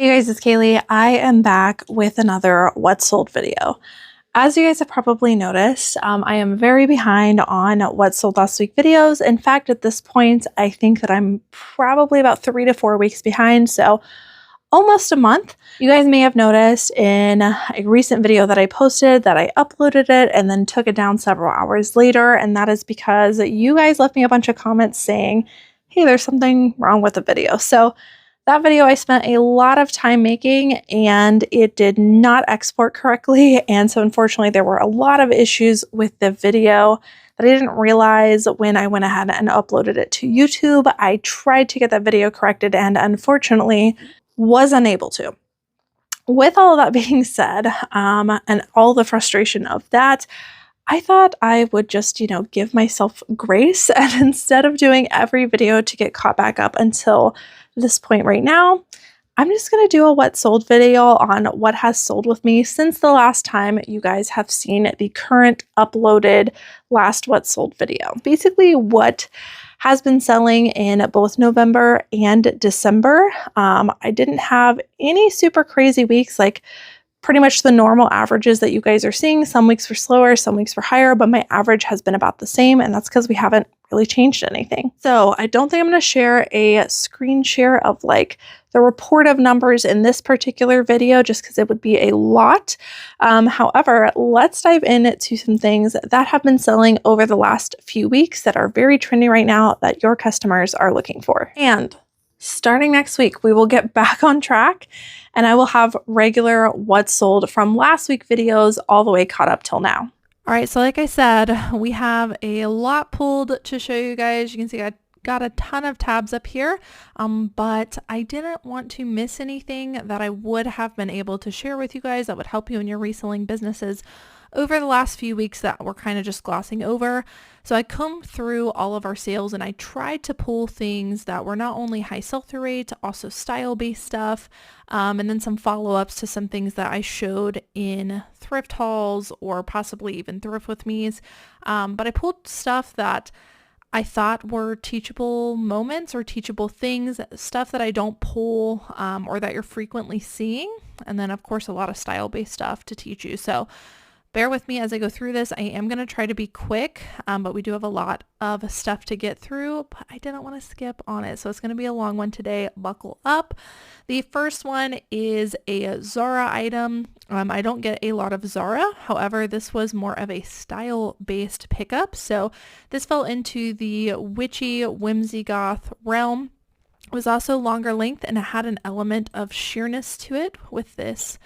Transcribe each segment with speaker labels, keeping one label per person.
Speaker 1: Hey guys, it's Cayley. I am back with another What Sold video. As you guys have probably noticed, I am very behind on What Sold Last Week videos. In fact, at this point, I think that I'm probably about 3 to 4 weeks behind, so almost a month. You guys may have noticed in a recent video that I posted that I uploaded it and then took it down several hours later, and that is because you guys left me a bunch of comments saying, hey, there's something wrong with the video. So that video I spent a lot of time making and it did not export correctly. And so unfortunately there were a lot of issues with the video that I didn't realize when I went ahead and uploaded it to YouTube. I tried to get that video corrected and unfortunately was unable to. With all of that being said, and all the frustration of that, I thought I would just, give myself grace, and instead of doing every video to get caught back up until this point right now, I'm just going to do a what sold video on what has sold with me since the last time you guys have seen the current uploaded last what sold video. Basically what has been selling in both November and December. I didn't have any super crazy weeks, like pretty much the normal averages that you guys are seeing. Some weeks were slower, some weeks were higher, but my average has been about the same, and that's because we haven't really changed anything. So I don't think I'm going to share a screen share of like the report of numbers in this particular video, just because it would be a lot. However, let's dive into some things that have been selling over the last few weeks that are very trendy right now that your customers are looking for. And starting next week, we will get back on track and I will have regular what sold from last week videos all the way caught up till now. All right, so like I said, we have a lot pulled to show you guys. You can see I got a ton of tabs up here, but I didn't want to miss anything that I would have been able to share with you guys that would help you in your reselling businesses over the last few weeks that we're kind of just glossing over. So I combed through all of our sales and I tried to pull things that were not only high sell-through rate, also style-based stuff, and then some follow-ups to some things that I showed in thrift hauls or possibly even thrift with me's. But I pulled stuff that I thought were teachable moments or teachable things, stuff that I don't pull or that you're frequently seeing. And then of course, a lot of style-based stuff to teach you. So bear with me as I go through this. I am going to try to be quick, but we do have a lot of stuff to get through, but I didn't want to skip on it. So it's going to be a long one today. Buckle up. The first one is a Zara item. I don't get a lot of Zara. However, this was more of a style-based pickup. So this fell into the witchy, whimsy goth realm. It was also longer length and it had an element of sheerness to it with this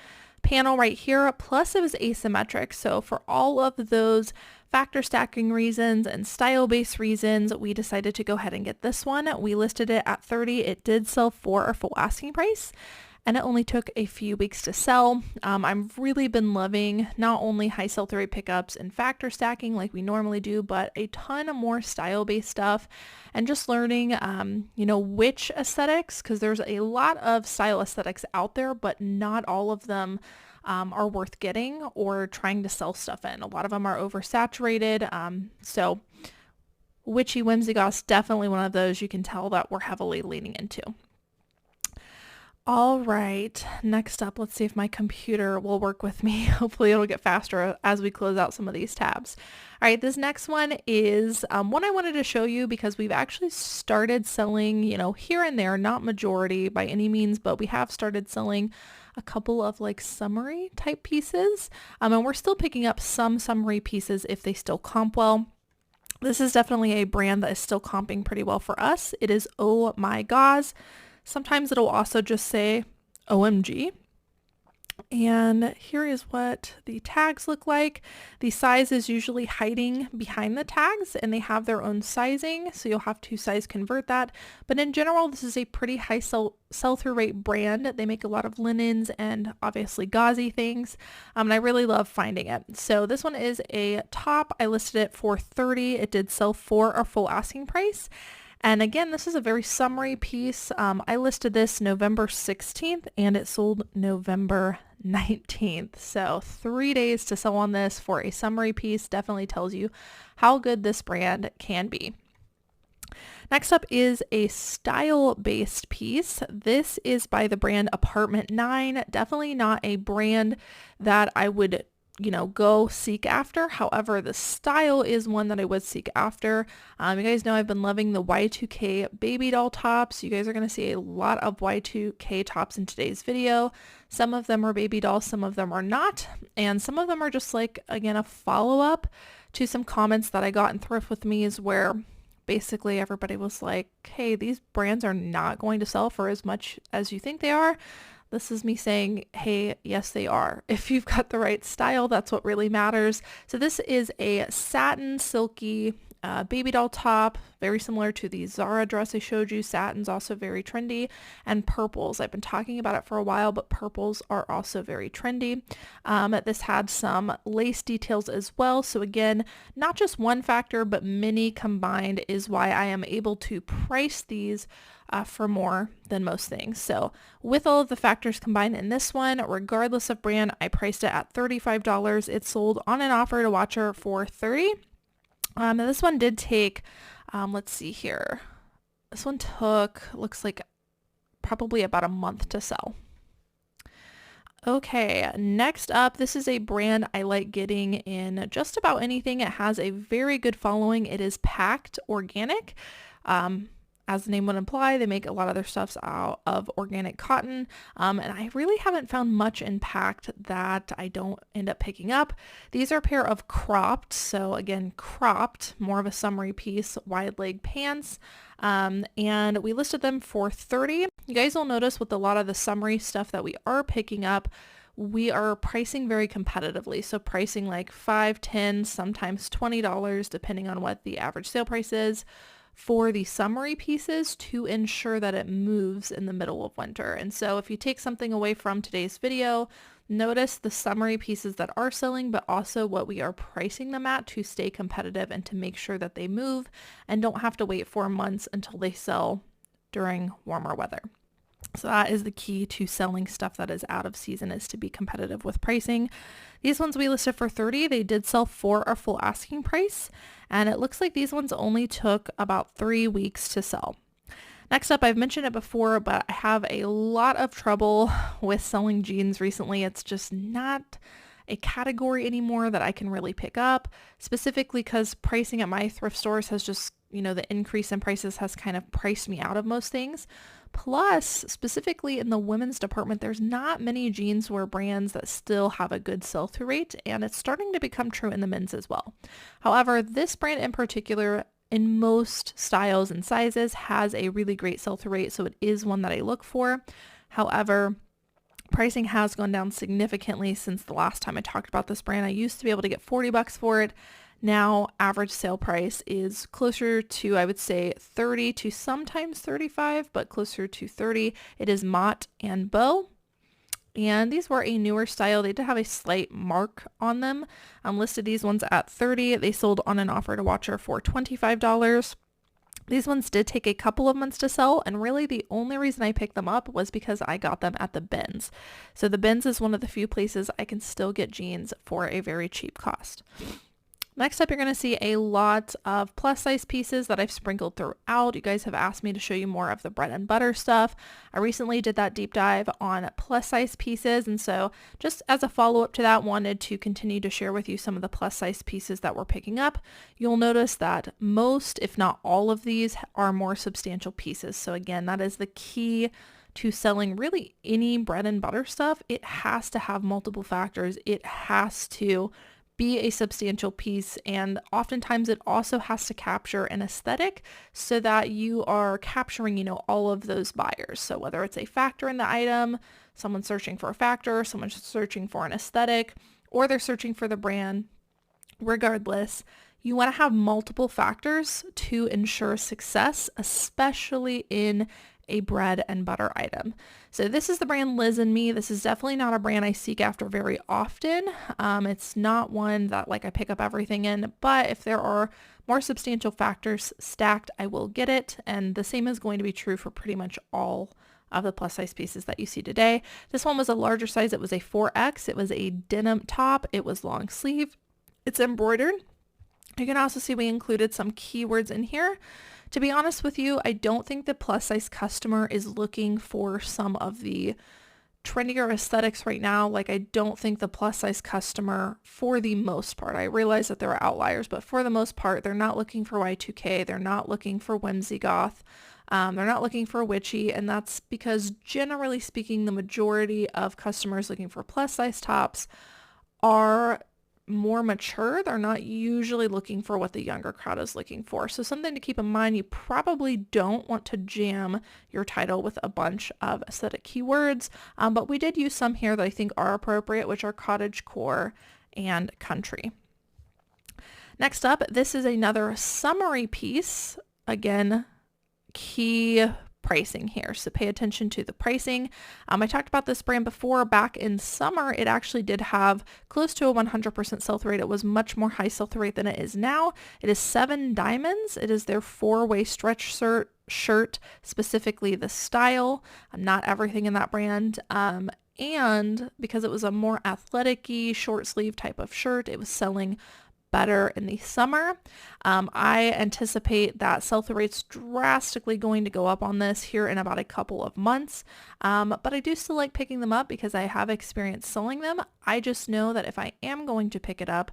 Speaker 1: panel right here, plus it was asymmetric. So for all of those factor stacking reasons and style-based reasons, we decided to go ahead and get this one. We listed it at $30. It did sell for our full asking price, and it only took a few weeks to sell. I've really been loving not only high sell-through rate pickups and factor stacking like we normally do, but a ton of more style-based stuff and just learning, which aesthetics, because there's a lot of style aesthetics out there, but not all of them are worth getting or trying to sell stuff in. A lot of them are oversaturated. So witchy, whimsy goth's definitely one of those you can tell that we're heavily leaning into. All right, next up, let's see if my computer will work with me. Hopefully it'll get faster as we close out some of these tabs. All right, this next one is one I wanted to show you because we've actually started selling, here and there, not majority by any means, but we have started selling a couple of like summary type pieces. And we're still picking up some summary pieces if they still comp well. This is definitely a brand that is still comping pretty well for us. It is Oh My Gauze. Sometimes it'll also just say OMG. And here is what the tags look like. The size is usually hiding behind the tags and they have their own sizing, so you'll have to size convert that. But in general, this is a pretty high sell-through rate brand. They make a lot of linens and obviously gauzy things, and I really love finding it. So this one is a top. I listed it for $30. It did sell for our full asking price. And again, this is a very summary piece. I listed this November 16th and it sold November 19th. So 3 days to sell on this for a summary piece definitely tells you how good this brand can be. Next up is a style-based piece. This is by the brand Apartment 9. Definitely not a brand that I would go seek after. However, the style is one that I would seek after. You guys know I've been loving the Y2K baby doll tops. You guys are going to see a lot of Y2K tops in today's video. Some of them are baby dolls, some of them are not. And some of them are just like, again, a follow-up to some comments that I got in Thrift With Me's where basically everybody was like, hey, these brands are not going to sell for as much as you think they are. This is me saying, hey, yes, they are. If you've got the right style, that's what really matters. So this is a satin silky baby doll top, very similar to the Zara dress I showed you. Satin's also very trendy, and purples. I've been talking about it for a while, but purples are also very trendy. This had some lace details as well. So again, not just one factor, but many combined is why I am able to price these for more than most things. So with all of the factors combined in this one, regardless of brand, I priced it at $35. It sold on an offer to watcher for $30. This one did take, let's see here. This one took, looks like probably about a month to sell. Okay, next up, this is a brand I like getting in just about anything. It has a very good following. It is Packed Organic. As the name would imply, they make a lot of their stuffs out of organic cotton, and I really haven't found much in Packed that I don't end up picking up. These are a pair of cropped, so again, cropped, more of a summery piece, wide leg pants, and we listed them for $30. You guys will notice with a lot of the summery stuff that we are picking up, we are pricing very competitively. So pricing like $5, $10, sometimes $20, depending on what the average sale price is, for the summery pieces to ensure that it moves in the middle of winter. And so if you take something away from today's video, notice the summery pieces that are selling, but also what we are pricing them at to stay competitive and to make sure that they move and don't have to wait 4 months until they sell during warmer weather. So that is the key to selling stuff that is out of season, is to be competitive with pricing. These ones we listed for $30. They did sell for our full asking price. And it looks like these ones only took about 3 weeks to sell. Next up, I've mentioned it before, but I have a lot of trouble with selling jeans recently. It's just not a category anymore that I can really pick up, specifically because pricing at my thrift stores has just, the increase in prices has kind of priced me out of most things. Plus, specifically in the women's department, there's not many jeanswear brands that still have a good sell-through rate, and it's starting to become true in the men's as well. However, this brand in particular, in most styles and sizes, has a really great sell-through rate, so it is one that I look for. However, pricing has gone down significantly since the last time I talked about this brand. I used to be able to get $40 for it. Now, average sale price is closer to, I would say, 30 to sometimes 35, but closer to 30. It is Mott and Bow. And these were a newer style. They did have a slight mark on them. Listed these ones at 30. They sold on an offer to watcher for $25. These ones did take a couple of months to sell, and really the only reason I picked them up was because I got them at the bins. So the bins is one of the few places I can still get jeans for a very cheap cost. Next up, you're going to see a lot of plus size pieces that I've sprinkled throughout. You guys have asked me to show you more of the bread and butter stuff. I recently did that deep dive on plus size pieces, and so just as a follow-up to that, wanted to continue to share with you some of the plus size pieces that we're picking up. You'll notice that most, if not all of these, are more substantial pieces. So again, that is the key to selling really any bread and butter stuff. It has to have multiple factors. It has to be a substantial piece, and oftentimes it also has to capture an aesthetic so that you are capturing, all of those buyers. So whether it's a factor in the item, someone searching for a factor, someone searching for an aesthetic, or they're searching for the brand, regardless, you want to have multiple factors to ensure success, especially in a bread and butter item. So this is the brand Liz and Me. This is definitely not a brand I seek after very often. It's not one that I pick up everything in, but if there are more substantial factors stacked, I will get it. And the same is going to be true for pretty much all of the plus size pieces that you see today. This one was a larger size. It was a 4X. It was a denim top. It was long sleeve. It's embroidered. You can also see we included some keywords in here To be honest with you, I don't think the plus size customer is looking for some of the trendier aesthetics right now. Like, I don't think the plus size customer, for the most part, I realize that there are outliers, but for the most part, they're not looking for Y2K. They're not looking for whimsy goth. They're not looking for witchy. And that's because, generally speaking, the majority of customers looking for plus size tops are more mature. They're not usually looking for what the younger crowd is looking for. So something to keep in mind, you probably don't want to jam your title with a bunch of aesthetic keywords, but we did use some here that I think are appropriate, which are cottagecore and country. Next up, this is another summary piece. Again, key pricing here, so pay attention to the pricing. I talked about this brand before. Back in summer, it actually did have close to a 100% sell-through rate. It was much more high sell-through rate than it is now. It is 7 diamonds. It is their 4-way stretch shirt, specifically the style. Not everything in that brand. And because it was a more athletic-y, short sleeve type of shirt, it was selling better in the summer. I anticipate that sell-through rate's drastically going to go up on this here in about a couple of months. But I do still like picking them up because I have experience selling them. I just know that if I am going to pick it up,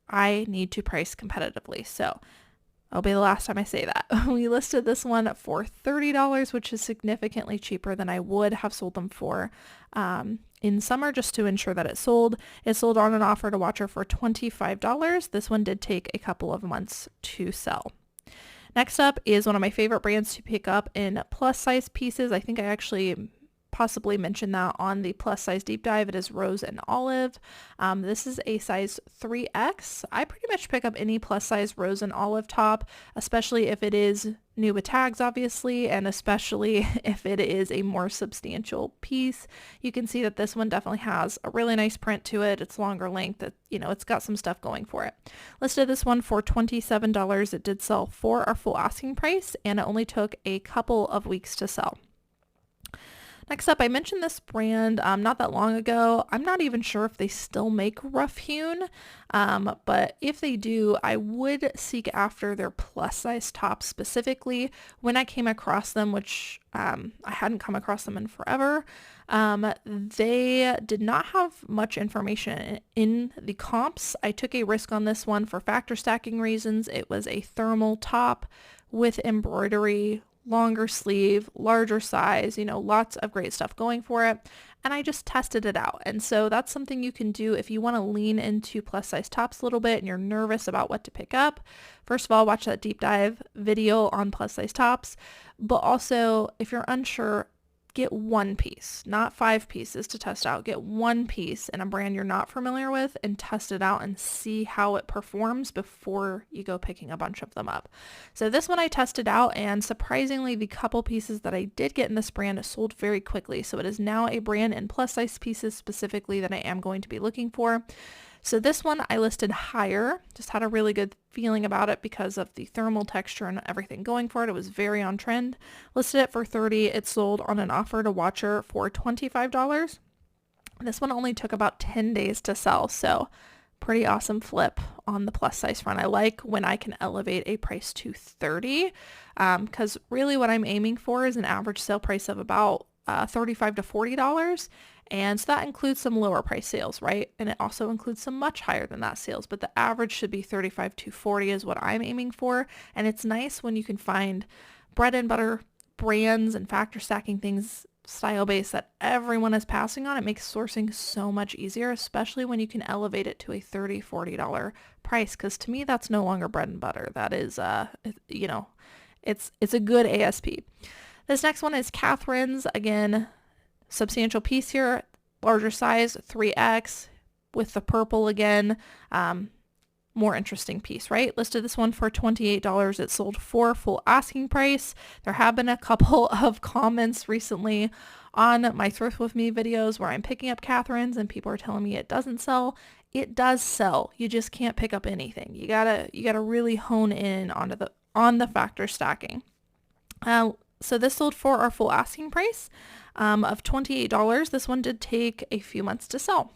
Speaker 1: I need to price competitively. So that'll be the last time I say that. We listed this one for $30, which is significantly cheaper than I would have sold them for in summer, just to ensure that it sold. It sold on an offer to watcher for $25. This one did take a couple of months to sell. Next up is one of my favorite brands to pick up in plus size pieces. I think I actually possibly mentioned that on the plus size deep dive. It is Rose and Olive. This is a size 3X. I pretty much pick up any plus size Rose and Olive top, especially if it is new with tags, obviously, and especially if it is a more substantial piece. You can see that this one definitely has a really nice print to it. It's longer length. It's got some stuff going for it. Listed this one for $27. It did sell for our full asking price, and it only took a couple of weeks to sell. Next up, I mentioned this brand not that long ago. I'm not even sure if they still make rough hewn, but if they do, I would seek after their plus size tops specifically. When I came across them, which I hadn't come across them in forever, they did not have much information in the comps. I took a risk on this one for factor stacking reasons. It was a thermal top with embroidery, longer sleeve, larger size, lots of great stuff going for it. And I just tested it out. And so that's something you can do if you want to lean into plus size tops a little bit and you're nervous about what to pick up. First of all, watch that deep dive video on plus size tops. But also, if you're unsure, get one piece, not 5 pieces to test out. Get one piece in a brand you're not familiar with and test it out and see how it performs before you go picking a bunch of them up. So this one I tested out, and surprisingly, the couple pieces that I did get in this brand sold very quickly. So it is now a brand in plus size pieces specifically that I am going to be looking for. So this one I listed higher, just had a really good feeling about it because of the thermal texture and everything going for it. It was very on trend. Listed it for $30. It sold on an offer to watcher for $25. This one only took about 10 days to sell, so pretty awesome flip on the plus size front. I like when I can elevate a price to $30 because really what I'm aiming for is an average sale price of about $35 to $40. And so that includes some lower price sales, right? And it also includes some much higher than that sales, but the average should be $35 to $40 is what I'm aiming for. And it's nice when you can find bread and butter brands and factor stacking things style based that everyone is passing on. It makes sourcing so much easier, especially when you can elevate it to a $30, $40 price. Cause to me, that's no longer bread and butter. That is, it's a good ASP. This next one is Catherine's. Again, substantial piece here, larger size, 3X with the purple again. More interesting piece, right? Listed this one for $28. It sold for full asking price. There have been a couple of comments recently on my Thrift With Me videos where I'm picking up Catherine's and people are telling me it doesn't sell. It does sell. You just can't pick up anything. You gotta really hone in on the factor stacking. So this sold for our full asking price of $28. This one did take a few months to sell.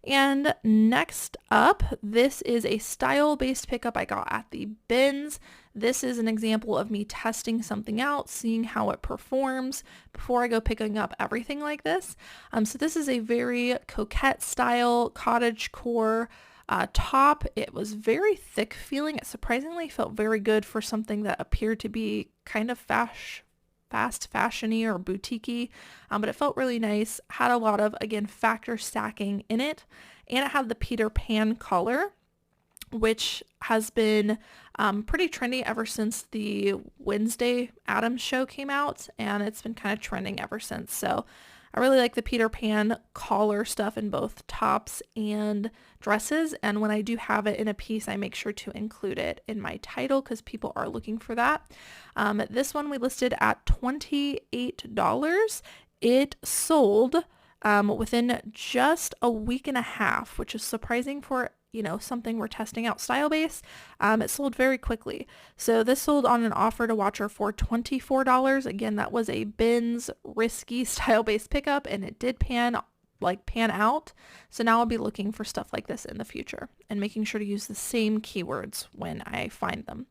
Speaker 1: And next up, this is a style-based pickup I got at the bins. This is an example of me testing something out, seeing how it performs before I go picking up everything like this. So this is a very coquette style cottage-core top. It was very thick feeling. It surprisingly felt very good for something that appeared to be kind of fast fashiony or boutique-y, but it felt really nice. Had a lot of, again, factor stacking in it, and it had the Peter Pan collar, which has been pretty trendy ever since the Wednesday Addams show came out, and it's been kind of trending ever since. So I really like the Peter Pan collar stuff in both tops and dresses, and when I do have it in a piece, I make sure to include it in my title because people are looking for that. This one we listed at $28. It sold within just a week and a half, which is surprising for something we're testing out style base. It sold very quickly. So this sold on an offer to watcher for $24. Again, that was a bins risky style based pickup, and it did pan out. So now I'll be looking for stuff like this in the future and making sure to use the same keywords when I find them.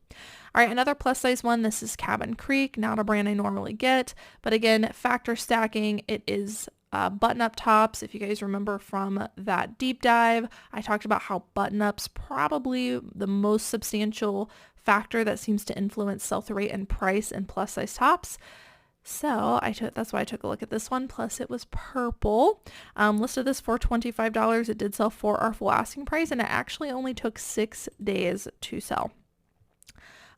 Speaker 1: All right, another plus size one. This is Cabin Creek, not a brand I normally get, but again, factor stacking. It is button-up tops. If you guys remember from that deep dive, I talked about how button-ups probably the most substantial factor that seems to influence sell-through rate and price in plus-size tops. So that's why I took a look at this one. Plus it was purple. Listed this for $25. It did sell for our full asking price, and it actually only took 6 days to sell.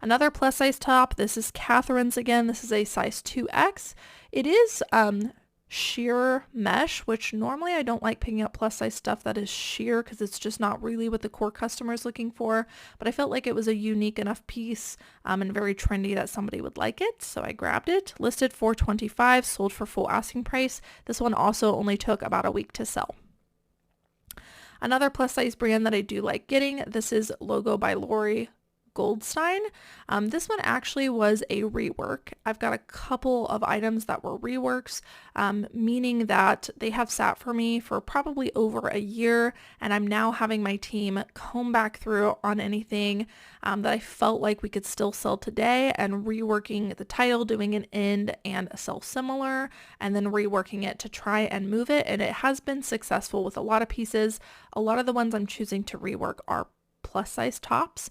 Speaker 1: Another plus size top. This is Catherine's again. This is a size 2X. It is sheer mesh, which normally I don't like picking up plus size stuff that is sheer because it's just not really what the core customer is looking for, but I felt like it was a unique enough piece and very trendy that somebody would like it, so I grabbed it. Listed for $25, sold for full asking price. This one also only took about a week to sell. Another plus size brand that I do like getting, this is Logo by Lori Goldstein. This one actually was a rework. I've got a couple of items that were reworks, meaning that they have sat for me for probably over a year, and I'm now having my team comb back through on anything that I felt like we could still sell today, and reworking the title, doing an end and a sell similar, and then reworking it to try and move it, and it has been successful with a lot of pieces. A lot of the ones I'm choosing to rework are plus size tops.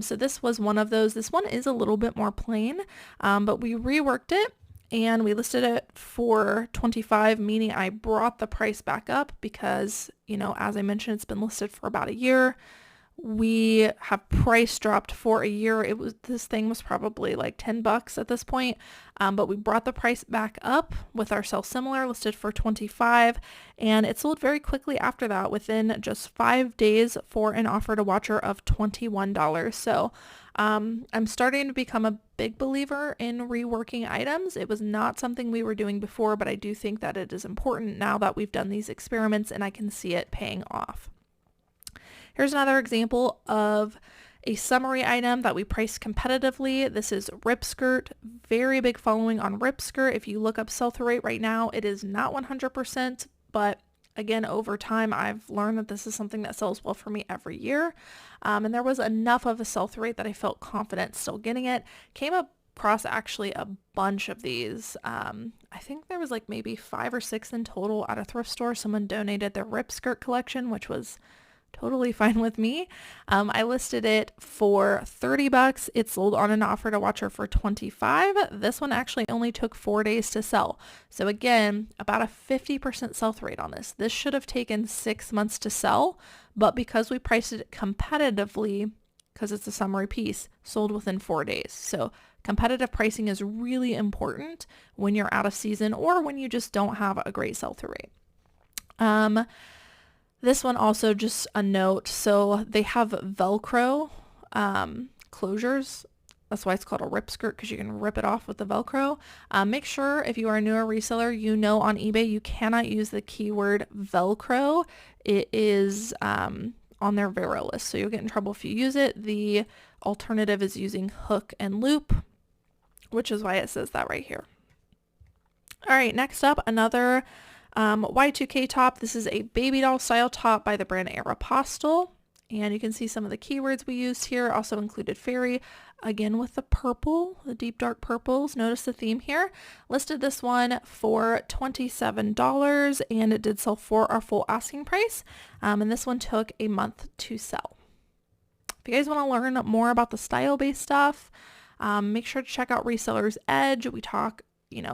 Speaker 1: So this was one of those. This one is a little bit more plain, but we reworked it and we listed it for $25, meaning I brought the price back up because, as I mentioned, it's been listed for about a year. We have price dropped for a year. This thing was probably like $10 at this point, but we brought the price back up with our sell similar listed for $25, and it sold very quickly after that within just 5 days for an offer to watcher of $21. So I'm starting to become a big believer in reworking items. It was not something we were doing before, but I do think that it is important now that we've done these experiments and I can see it paying off. Here's another example of a summary item that we priced competitively. This is Rip Skirt. Very big following on Rip Skirt. If you look up sell-through rate right now, it is not 100%, but again, over time, I've learned that this is something that sells well for me every year. And there was enough of a sell-through rate that I felt confident still getting it. Came across actually a bunch of these. I think there was like maybe 5 or 6 in total at a thrift store. Someone donated their Rip Skirt collection, which was totally fine with me. I listed it for $30. It sold on an offer to watcher for $25. This one actually only took 4 days to sell. So again, about a 50% sell-through rate on this. This should have taken 6 months to sell, but because we priced it competitively, because it's a summary piece, sold within 4 days. So competitive pricing is really important when you're out of season or when you just don't have a great sell-through rate. This one also just a note. So they have Velcro closures. That's why it's called a rip skirt, because you can rip it off with the Velcro. Make sure if you are a newer reseller, on eBay, you cannot use the keyword Velcro. It is on their Vero list, so you'll get in trouble if you use it. The alternative is using hook and loop, which is why it says that right here. All right, next up, another Y2K top. This is a baby doll style top by the brand Aeropostale. And you can see some of the keywords we used here. Also included fairy, again with the purple, the deep dark purples. Notice the theme here. Listed this one for $27 and it did sell for our full asking price. And this one took a month to sell. If you guys want to learn more about the style-based stuff, make sure to check out Reseller's Edge. We talk,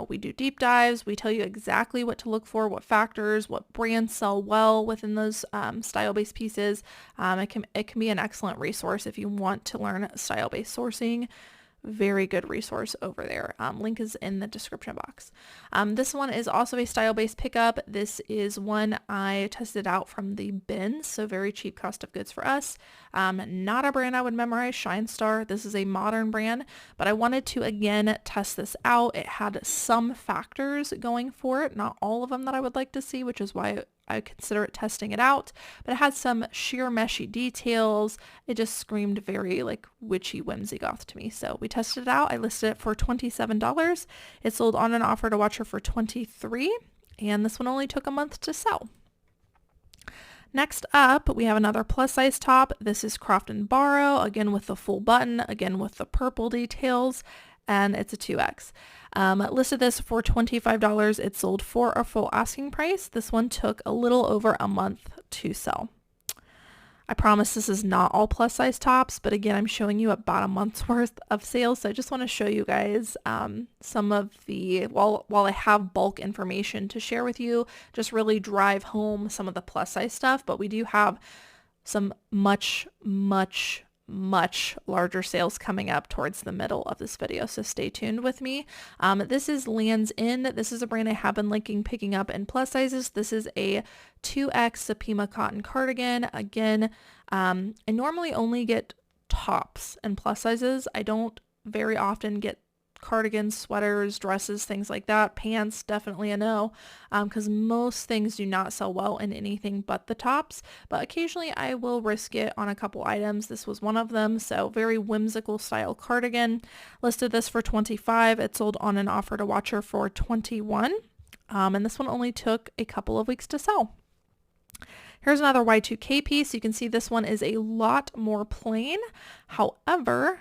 Speaker 1: we do deep dives. We tell you exactly what to look for, what factors, what brands sell well within those style-based pieces. It can be an excellent resource if you want to learn style-based sourcing. Very good resource over there. Link is in the description box. This one is also a style-based pickup. This is one I tested out from the bin, so very cheap cost of goods for us. Not a brand I would memorize, Shine Star. This is a modern brand, but I wanted to again test this out. It had some factors going for it, not all of them that I would like to see, which is why I consider it testing it out, but it had some sheer meshy details. It just screamed very like witchy whimsy goth to me. So we tested it out. I listed it for $27. It sold on an offer to watcher for $23, and this one only took a month to sell. Next up, we have another plus size top. This is Croft and Borrow, again with the full button, again with the purple details, and it's a 2X. Listed this for $25. It sold for a full asking price. This one took a little over a month to sell. I promise this is not all plus size tops, but again, I'm showing you about a month's worth of sales. So I just want to show you guys some of the, while I have bulk information to share with you, just really drive home some of the plus size stuff. But we do have some much larger sales coming up towards the middle of this video, so stay tuned with me. This is Lands End. This is a brand I have been picking up in plus sizes. This is a 2X Sapima cotton cardigan. Again, I normally only get tops and plus sizes. I don't very often get cardigans, sweaters, dresses, things like that. Pants, definitely a no, because most things do not sell well in anything but the tops, but occasionally I will risk it on a couple items. This was one of them, so very whimsical style cardigan. Listed this for $25. It sold on an offer to watcher for $21, and this one only took a couple of weeks to sell. Here's another Y2K piece. You can see this one is a lot more plain. However,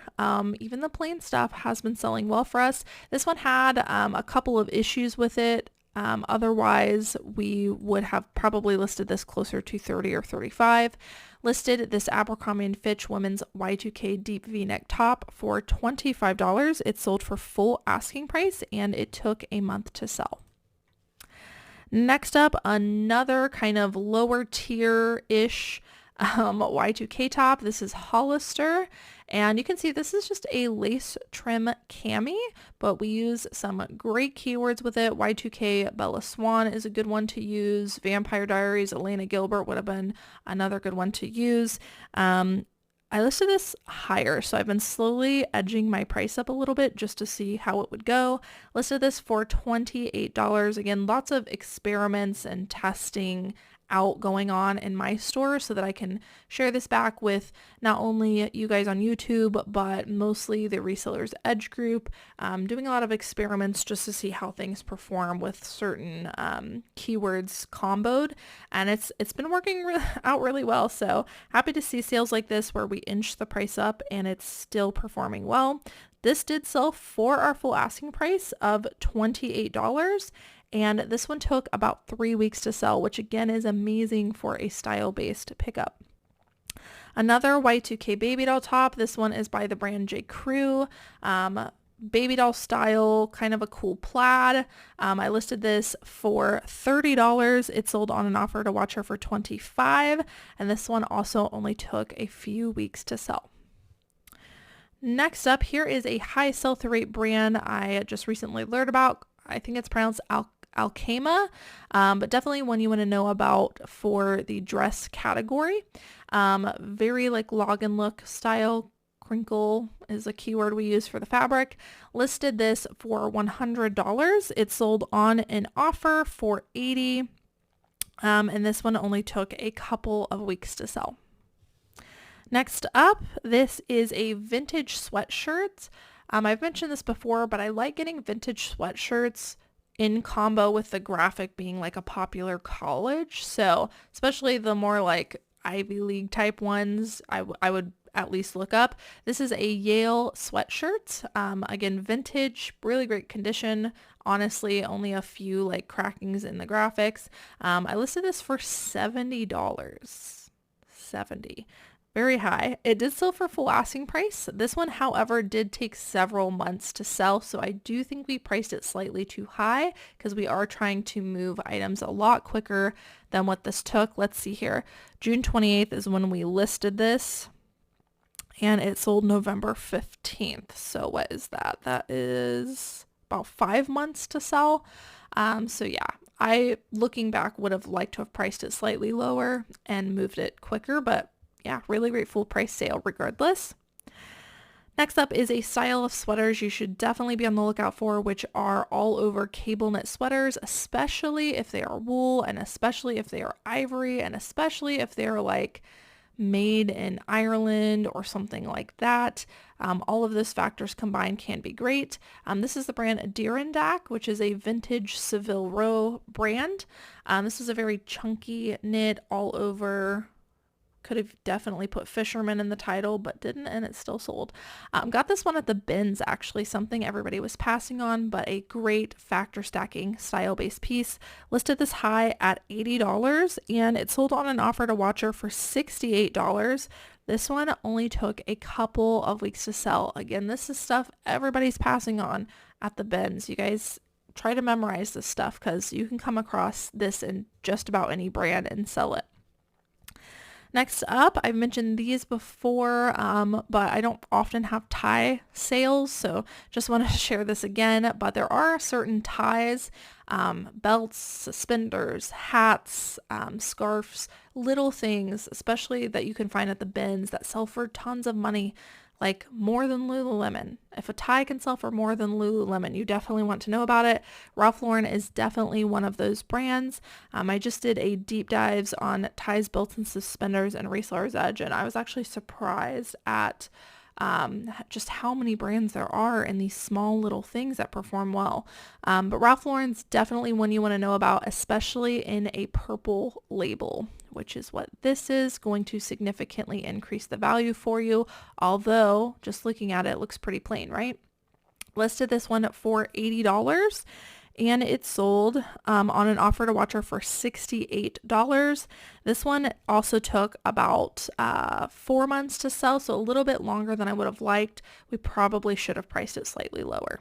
Speaker 1: even the plain stuff has been selling well for us. This one had a couple of issues with it. Otherwise, we would have probably listed this closer to $30 or $35. Listed this Abercrombie & Fitch women's Y2K deep V-neck top for $25. It sold for full asking price, and it took a month to sell. Next up, another kind of lower tier-ish Y2K top. This is Hollister, and you can see this is just a lace trim cami, but we use some great keywords with it. Y2K Bella Swan is a good one to use. Vampire Diaries, Elena Gilbert would have been another good one to use. I listed this higher, so I've been slowly edging my price up a little bit just to see how it would go. Listed this for $28. Again, lots of experiments and testing out going on in my store so that I can share this back with not only you guys on YouTube, but mostly the Resellers Edge group. Doing a lot of experiments just to see how things perform with certain keywords comboed, and it's been working out really well. So happy to see sales like this where we inch the price up and it's still performing well. This did sell for our full asking price of $28. And this one took about 3 weeks to sell, which again is amazing for a style-based pickup. Another Y2K baby doll top. This one is by the brand J. Crew. Baby doll style, kind of a cool plaid. I listed this for $30. It sold on an offer to watcher for $25. And this one also only took a few weeks to sell. Next up, here is a high sell-through rate brand I just recently learned about. I think it's pronounced Alkema, but definitely one you want to know about for the dress category. Very like log and look style. Crinkle is a keyword we use for the fabric. Listed this for $100. It sold on an offer for $80, and this one only took a couple of weeks to sell. Next up, this is a vintage sweatshirt. I've mentioned this before, but I like getting vintage sweatshirts in combo with the graphic being like a popular college. So especially the more like Ivy League type ones, I would at least look up. This is a Yale sweatshirt. Again, vintage, really great condition. Honestly, only a few like crackings in the graphics. I listed this for $70. 70. Very high. It did sell for full asking price. This one, however, did take several months to sell, so I do think we priced it slightly too high because we are trying to move items a lot quicker than what this took. Let's see here. June 28th is when we listed this, and it sold November 15th. So what is that? That is about 5 months to sell. So yeah, I, looking back, would have liked to have priced it slightly lower and moved it quicker, but yeah, really great full price sale regardless. Next up is a style of sweaters you should definitely be on the lookout for, which are all over cable knit sweaters, especially if they are wool, and especially if they are ivory, and especially if they're like made in Ireland or something like that. All of those factors combined can be great. This is the brand Adirondack, which is a vintage Savile Row brand. This is a very chunky knit all over. Could have definitely put fisherman in the title, but didn't, and it still sold. Got this one at the bins, actually, something everybody was passing on, but a great factor stacking style-based piece. Listed this high at $80, and it sold on an offer to watcher for $68. This one only took a couple of weeks to sell. Again, this is stuff everybody's passing on at the bins. You guys try to memorize this stuff because you can come across this in just about any brand and sell it. Next up, I've mentioned these before, but I don't often have tie sales, so just wanted to share this again. But there are certain ties, belts, suspenders, hats, scarves, little things, especially that you can find at the bins that sell for tons of money, like more than Lululemon. If a tie can sell for more than Lululemon, you definitely want to know about it. Ralph Lauren is definitely one of those brands. I just did a deep dives on ties, belts, and suspenders and Reseller's Edge, and I was actually surprised at just how many brands there are in these small little things that perform well. But Ralph Lauren's definitely one you want to know about, especially in a purple label, which is what this is, going to significantly increase the value for you. Although just looking at it, it looks pretty plain, right? Listed this one for $80. And it sold on an offer to watcher for $68. This one also took about 4 months to sell, so a little bit longer than I would have liked. We probably should have priced it slightly lower.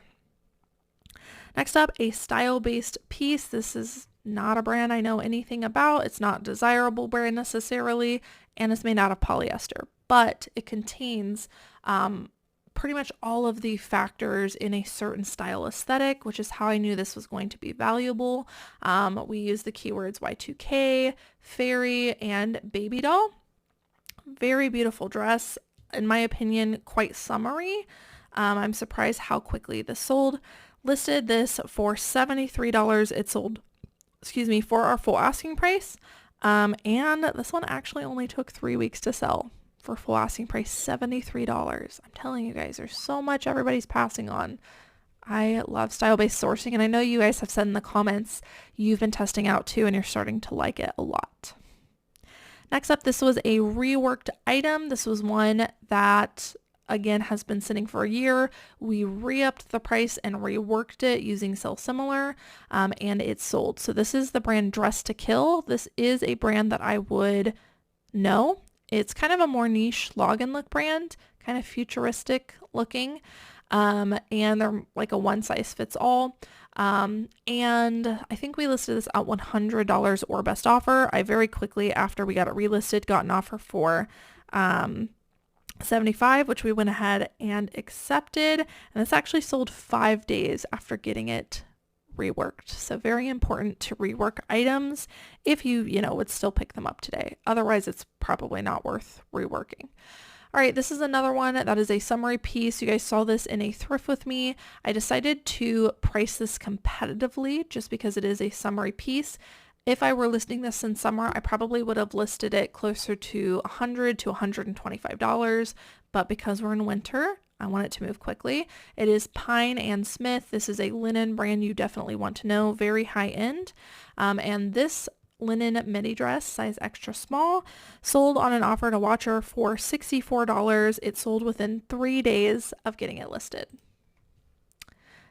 Speaker 1: Next up, a style-based piece. This is not a brand I know anything about. It's not a desirable brand necessarily, and it's made out of polyester, but it contains pretty much all of the factors in a certain style aesthetic, which is how I knew this was going to be valuable. We use the keywords Y2K, fairy, and baby doll. Very beautiful dress. In my opinion, quite summery. I'm surprised how quickly this sold. Listed this for $73. It sold, for our full asking price. And this one actually only took 3 weeks to sell. For full asking price, $73. I'm telling you guys, there's so much everybody's passing on. I love style-based sourcing, and I know you guys have said in the comments you've been testing out too, and you're starting to like it a lot. Next up, this was a reworked item. This was one that, again, has been sitting for a year. We re-upped the price and reworked it using Sell Similar, and it sold. So this is the brand Dress to Kill. This is a brand that I would know. It's kind of a more niche login look brand, kind of futuristic looking, and they're like a one size fits all. And I think we listed this at $100 or best offer. I very quickly, after we got it relisted, got an offer for $75, which we went ahead and accepted. And this actually sold 5 days after getting it reworked. So very important to rework items if you would still pick them up today. Otherwise, it's probably not worth reworking. All right, this is another one that is a summary piece. You guys saw this in a thrift with me. I decided to price this competitively just because it is a summary piece. If I were listing this in summer, I probably would have listed it closer to $100 to $125. But because we're in winter, I want it to move quickly. It is Pine and Smith. This is a linen brand you definitely want to know, very high end. And this linen midi dress, size extra small, sold on an offer to Watcher for $64. It sold within 3 days of getting it listed.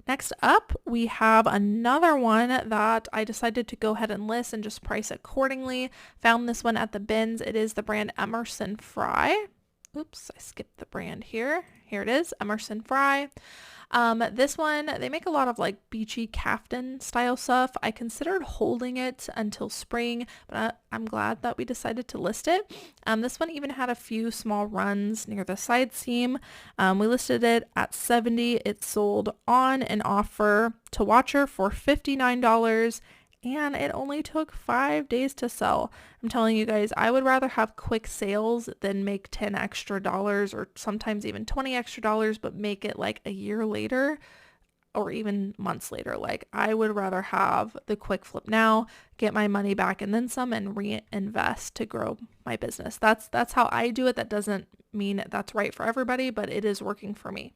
Speaker 1: Next up, we have another one that I decided to go ahead and list and just price accordingly. Found this one at the bins. It is the brand Emerson Fry. Oops, I skipped the brand here. Here it is, Emerson Fry. This one, they make a lot of like beachy caftan style stuff. I considered holding it until spring, but I'm glad that we decided to list it. This one even had a few small runs near the side seam. We listed it at $70. It sold on an offer to Watcher for $59. And it only took 5 days to sell. I'm telling you guys, I would rather have quick sales than make $10 extra or sometimes even $20 extra, but make it like a year later or even months later. Like, I would rather have the quick flip now, get my money back and then some, and reinvest to grow my business. That's how I do it. That doesn't mean that's right for everybody, but it is working for me.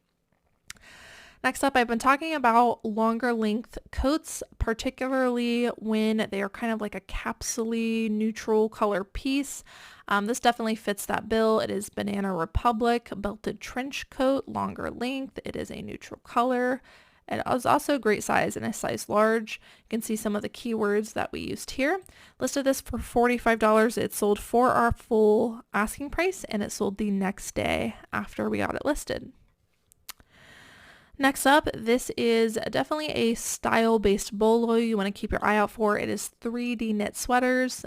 Speaker 1: Next up, I've been talking about longer length coats, particularly when they are kind of like a capsule-y neutral color piece. This definitely fits that bill. It is Banana Republic belted trench coat, longer length. It is a neutral color. It is also a great size and a size large. You can see some of the keywords that we used here. Listed this for $45. It sold for our full asking price, and it sold the next day after we got it listed. Next up, this is definitely a style-based bolo you want to keep your eye out for. It is 3D knit sweaters.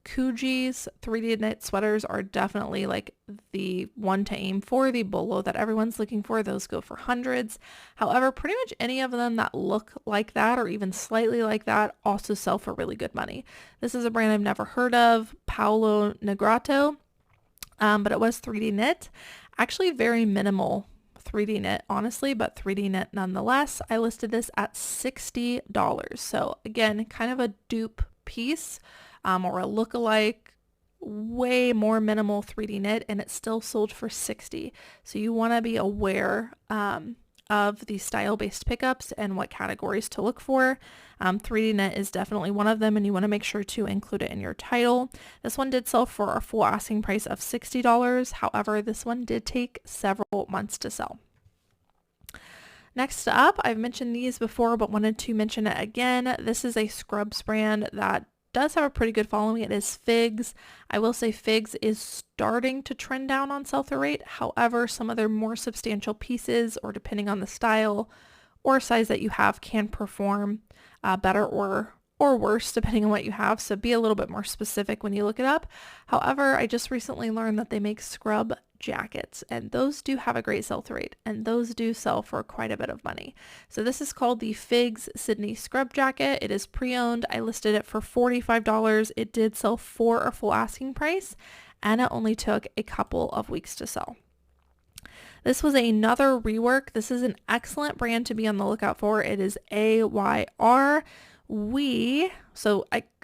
Speaker 1: Kuji's 3D knit sweaters are definitely like the one to aim for, the bolo that everyone's looking for. Those go for hundreds. However, pretty much any of them that look like that or even slightly like that also sell for really good money. This is a brand I've never heard of, Paolo Negrato, but it was 3D knit. Actually very minimal 3D knit, honestly, but 3D knit nonetheless. I listed this at $60. So again, kind of a dupe piece or a look-alike, way more minimal 3D knit, and it still sold for $60. So you want to be aware of the style-based pickups and what categories to look for. 3D knit is definitely one of them, and you want to make sure to include it in your title. This one did sell for a full asking price of $60. However, this one did take several months to sell. Next up, I've mentioned these before, but wanted to mention it again. This is a scrubs brand that does have a pretty good following. It is Figs. I will say Figs is starting to trend down on sell-through rate. However, some of their more substantial pieces, or depending on the style or size that you have, can perform better or worse depending on what you have. So be a little bit more specific when you look it up. However, I just recently learned that they make scrub jackets, and those do have a great sell-through rate, and those do sell for quite a bit of money. So this is called the Figs Sydney Scrub Jacket. It is pre-owned. I listed it for $45. It did sell for a full asking price, and it only took a couple of weeks to sell. This was another rework. This is an excellent brand to be on the lookout for. It is AYR.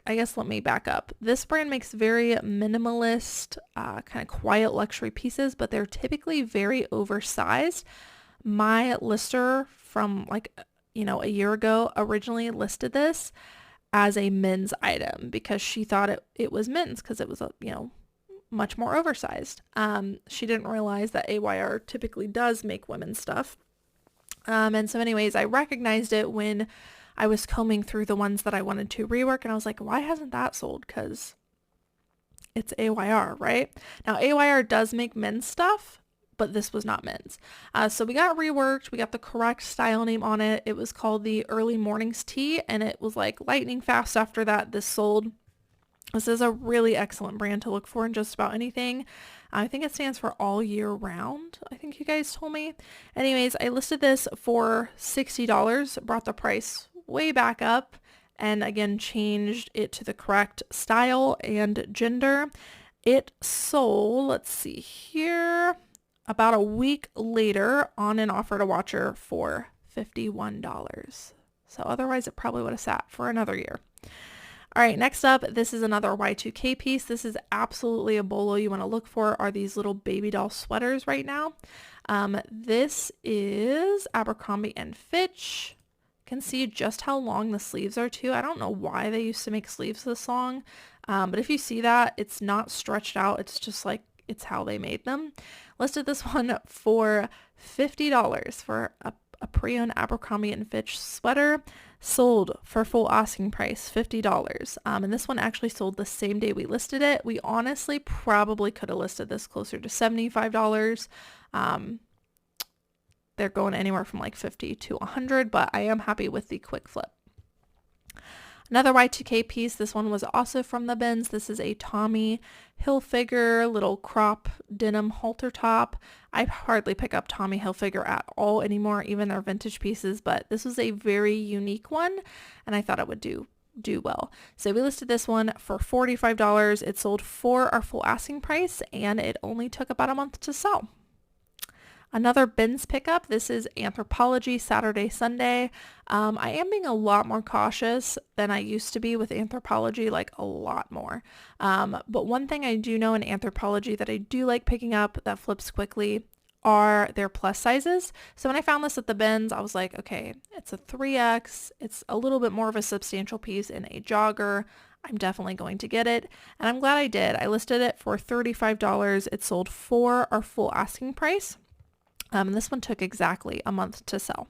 Speaker 1: I guess let me back up. This brand makes very minimalist, kind of quiet luxury pieces, but they're typically very oversized. My lister from a year ago originally listed this as a men's item because she thought it was men's because it was much more oversized. She didn't realize that AYR typically does make women's stuff. And so anyways, I recognized it when I was combing through the ones that I wanted to rework, and I was like, why hasn't that sold? Because it's AYR, right? Now, AYR does make men's stuff, but this was not men's. So we got reworked. We got the correct style name on it. It was called the Early Mornings Tee, and it was like lightning fast after that. This sold. This is a really excellent brand to look for in just about anything. I think it stands for all year round, I think you guys told me. Anyways, I listed this for $60, brought the price way back up, and again changed it to the correct style and gender. It sold, let's see here, about a week later on an offer to Watcher for $51. So otherwise it probably would have sat for another year. All right, next up, this is another Y2K piece. This is absolutely a bolo you want to look for, are these little baby doll sweaters right now. This is Abercrombie and Fitch. You can see just how long the sleeves are too. I don't know why they used to make sleeves this long, but if you see that, it's not stretched out. It's just like, it's how they made them. Listed this one for $50 for a pre-owned Abercrombie and Fitch sweater. Sold for full asking price, $50. And this one actually sold the same day we listed it. We honestly probably could have listed this closer to $75. They're going anywhere from like 50 to 100, but I am happy with the quick flip. Another Y2K piece. This one was also from the bins. This is a Tommy Hilfiger little crop denim halter top. I hardly pick up Tommy Hilfiger at all anymore, even their vintage pieces, but this was a very unique one and I thought it would do well. So we listed this one for $45. It sold for our full asking price and it only took about a month to sell. Another bins pickup. This is Anthropologie Saturday Sunday. I am being a lot more cautious than I used to be with Anthropologie, like a lot more. But one thing I do know in Anthropologie that I do like picking up that flips quickly are their plus sizes. So when I found this at the bins, I was like, okay, it's a 3X. It's a little bit more of a substantial piece in a jogger. I'm definitely going to get it. And I'm glad I did. I listed it for $35. It sold for our full asking price. And this one took exactly a month to sell.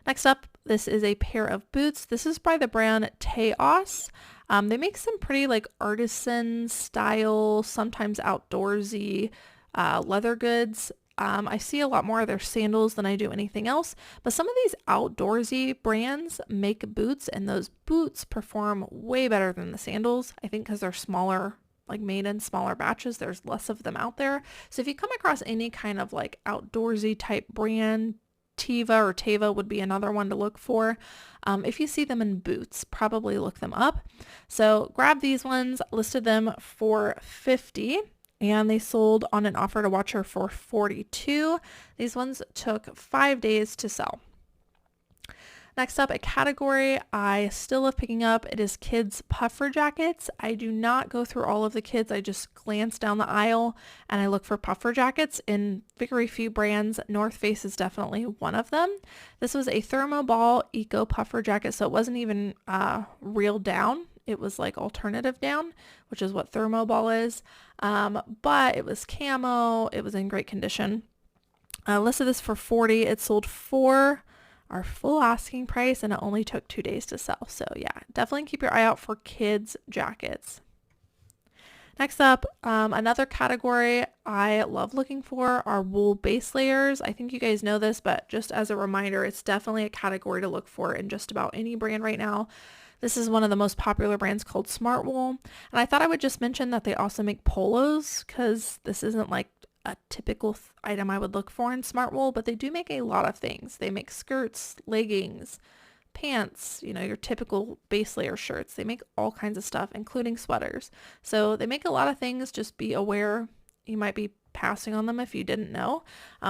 Speaker 1: Next up, this is a pair of boots. This is by the brand Teos. They make some pretty like artisan style, sometimes outdoorsy leather goods. I see a lot more of their sandals than I do anything else, but some of these outdoorsy brands make boots and those boots perform way better than the sandals. I think because they're smaller, like made in smaller batches, there's less of them out there. So if you come across any kind of like outdoorsy type brand, Teva would be another one to look for. If you see them in boots, probably look them up. So grab these ones, listed them for $50 and they sold on an offer to watcher for $42. These ones took 5 days to sell. Next up, a category I still love picking up. It is kids puffer jackets. I do not go through all of the kids. I just glance down the aisle and I look for puffer jackets in very few brands. North Face is definitely one of them. This was a Thermoball Eco puffer jacket, so it wasn't even real down. It was like alternative down, which is what Thermoball is. But it was camo. It was in great condition. I listed this for $40. It sold for our full asking price and it only took 2 days to sell. So yeah, definitely keep your eye out for kids jackets. Next up, another category I love looking for are wool base layers. I think you guys know this, but just as a reminder, it's definitely a category to look for in just about any brand right now. This is one of the most popular brands called Smart Wool. And I thought I would just mention that they also make polos because this isn't like a typical item I would look for in Smart Wool, but they do make a lot of things. They make skirts, leggings, pants, you know, your typical base layer shirts. They make all kinds of stuff, including sweaters. So they make a lot of things. Just be aware you might be passing on them if you didn't know.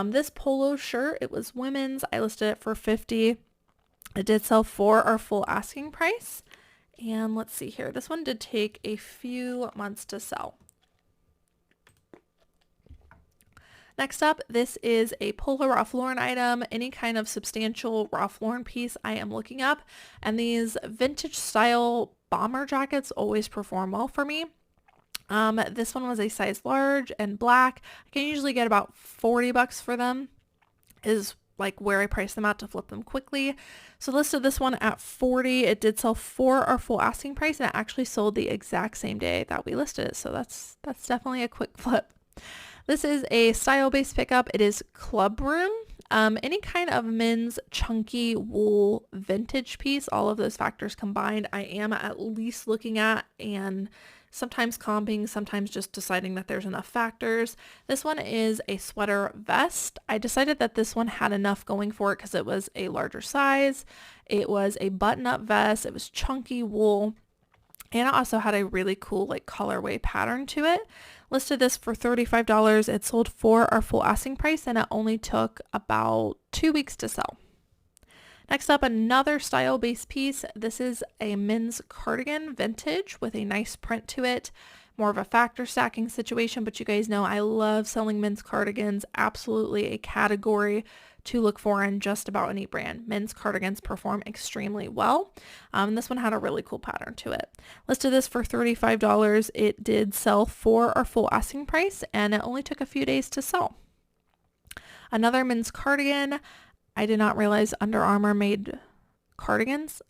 Speaker 1: This polo shirt, it was women's. I listed it for $50. It did sell for our full asking price. And let's see here. This one did take a few months to sell. Next up, this is a Polo Ralph Lauren item. Any kind of substantial Ralph Lauren piece I am looking up. And these vintage style bomber jackets always perform well for me. This one was a size large and black. I can usually get about $40 for them, is like where I price them out to flip them quickly. So listed this one at $40. It did sell for our full asking price and it actually sold the exact same day that we listed it. So that's definitely a quick flip. This is a style-based pickup. It is Club Room. Any kind of men's chunky wool vintage piece, all of those factors combined, I am at least looking at and sometimes comping, sometimes just deciding that there's enough factors. This one is a sweater vest. I decided that this one had enough going for it because it was a larger size. It was a button-up vest. It was chunky wool. And it also had a really cool like colorway pattern to it. Listed this for $35. It sold for our full asking price and it only took about 2 weeks to sell. Next up, another style-based piece. This is a men's cardigan vintage with a nice print to it. More of a factor stacking situation, but you guys know I love selling men's cardigans. Absolutely a category to look for in just about any brand. Men's cardigans perform extremely well. This one had a really cool pattern to it. Listed this for $35. It did sell for our full asking price, and it only took a few days to sell. Another men's cardigan. I did not realize Under Armour made cardigans.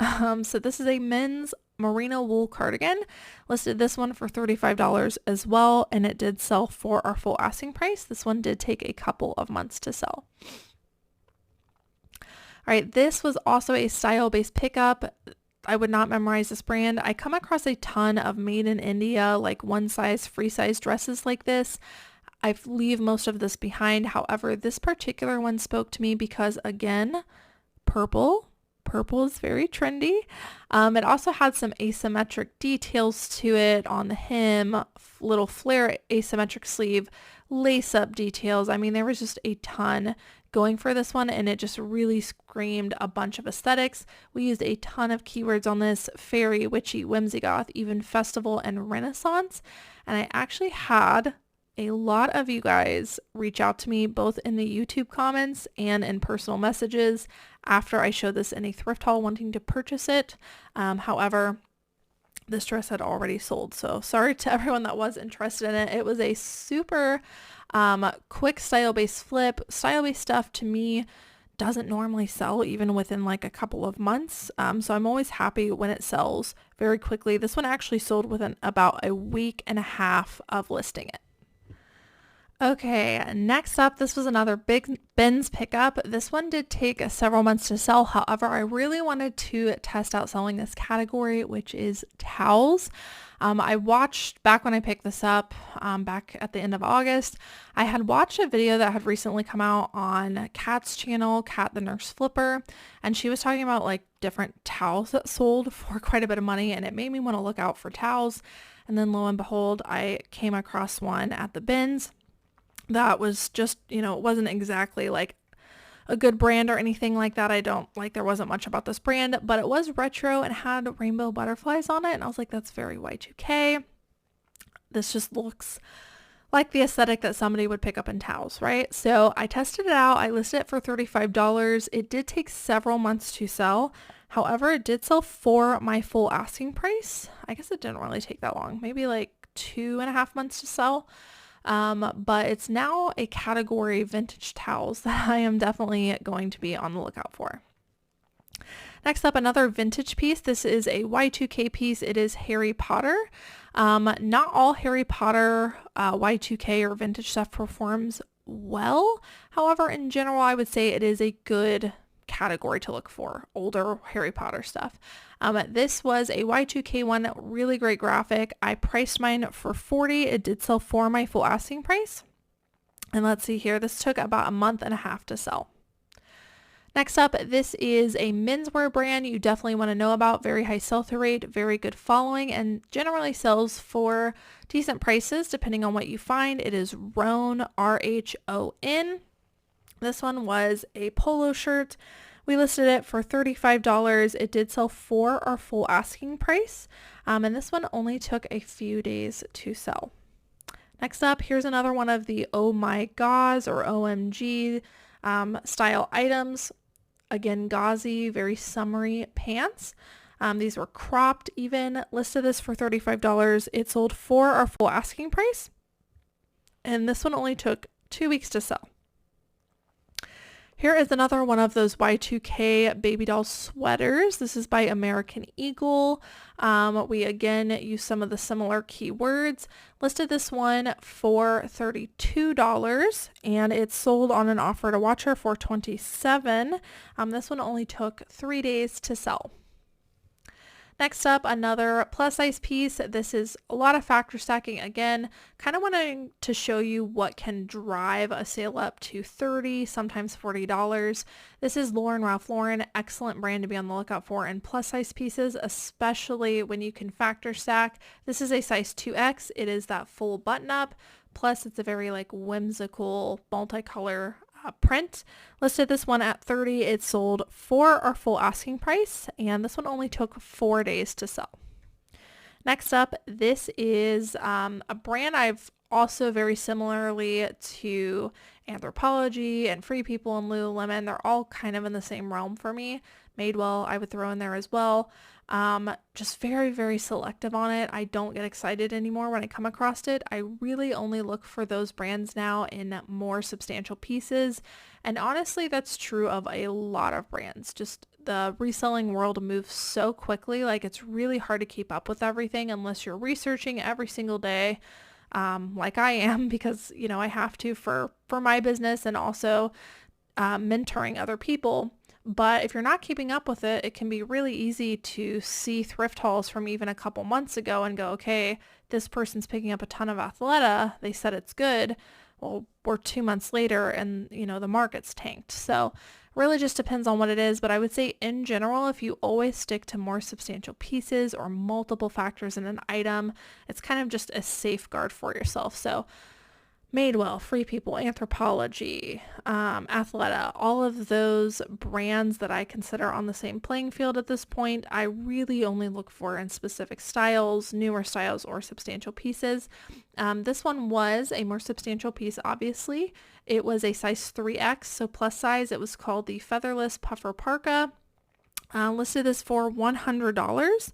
Speaker 1: So this is a men's merino wool cardigan. Listed this one for $35 as well, and it did sell for our full asking price. This one did take a couple of months to sell. All right, this was also a style-based pickup. I would not memorize this brand. I come across a ton of made in India, like one size, free size dresses like this. I leave most of this behind. However, this particular one spoke to me because, again, purple. Purple is very trendy. It also had some asymmetric details to it on the hem, little flare asymmetric sleeve, lace-up details. I mean, there was just a ton going for this one, and it just really screamed a bunch of aesthetics. We used a ton of keywords on this: fairy, witchy, whimsy goth, even festival and renaissance. And I actually had a lot of you guys reach out to me both in the YouTube comments and in personal messages after I showed this in a thrift haul wanting to purchase it. However, this dress had already sold, so sorry to everyone that was interested in it. It was a super quick style-based flip. Style-based stuff to me doesn't normally sell even within like a couple of months. So I'm always happy when it sells very quickly. This one actually sold within about a week and a half of listing it. Okay, next up, this was another big bins pickup. This one did take several months to sell. However, I really wanted to test out selling this category, which is towels. I watched, back when I picked this up, back at the end of August, I had watched a video that had recently come out on Kat's channel, Kat the Nurse Flipper, and she was talking about like different towels that sold for quite a bit of money, and it made me want to look out for towels. And then lo and behold, I came across one at the bins that was just, it wasn't exactly like a good brand or anything like that. There wasn't much about this brand, but it was retro and had rainbow butterflies on it. And I was like, that's very Y2K. This just looks like the aesthetic that somebody would pick up in towels, right? So I tested it out. I listed it for $35. It did take several months to sell. However, it did sell for my full asking price. I guess it didn't really take that long, maybe like 2.5 months to sell. But it's now a category, vintage towels, that I am definitely going to be on the lookout for. Next up, another vintage piece. This is a Y2K piece. It is Harry Potter. Not all Harry Potter Y2K or vintage stuff performs well. However, in general, I would say it is a good category to look for, older Harry Potter stuff. This was a Y2K one, really great graphic. I priced mine for $40. It did sell for my full asking price. And let's see here, this took about a month and a half to sell. Next up, this is a menswear brand you definitely want to know about. Very high sell-through rate, very good following, and generally sells for decent prices depending on what you find. It is Rhone, R-H-O-N. This one was a polo shirt. We listed it for $35. It did sell for our full asking price. And this one only took a few days to sell. Next up, here's another one of the Oh My Gauze or OMG style items. Again, gauzy, very summery pants. These were cropped even. Listed this for $35. It sold for our full asking price. And this one only took 2 weeks to sell. Here is another one of those Y2K baby doll sweaters. This is by American Eagle. We again use some of the similar keywords. Listed this one for $32 and it sold on an offer to watcher for $27. This one only took 3 days to sell. Next up, another plus size piece. This is a lot of factor stacking. Again, kind of wanting to show you what can drive a sale up to $30, sometimes $40. This is Lauren Ralph Lauren, excellent brand to be on the lookout for in plus size pieces, especially when you can factor stack. This is a size 2X. It is that full button up. Plus it's a very like whimsical multicolor print. Listed this one at $30. It sold for our full asking price, and this one only took 4 days to sell. Next up, this is a brand I've also very similarly to Anthropologie and Free People and Lululemon. They're all kind of in the same realm for me. Madewell I would throw in there as well. Just very, very selective on it. I don't get excited anymore when I come across it. I really only look for those brands now in more substantial pieces. And honestly, that's true of a lot of brands. Just the reselling world moves so quickly. Like, it's really hard to keep up with everything unless you're researching every single day. Like I am, because, you know, I have to for my business and also mentoring other people. But if you're not keeping up with it, it can be really easy to see thrift hauls from even a couple months ago and go, okay, this person's picking up a ton of Athleta. They said it's good. Well, we're 2 months later and, you know, the market's tanked. So really just depends on what it is. But I would say in general, if you always stick to more substantial pieces or multiple factors in an item, it's kind of just a safeguard for yourself. So Madewell, Free People, Anthropologie, Athleta, all of those brands that I consider on the same playing field at this point, I really only look for in specific styles, newer styles, or substantial pieces. This one was a more substantial piece, obviously. It was a size 3X, so plus size. It was called the Featherless Puffer Parka. Listed this for $100.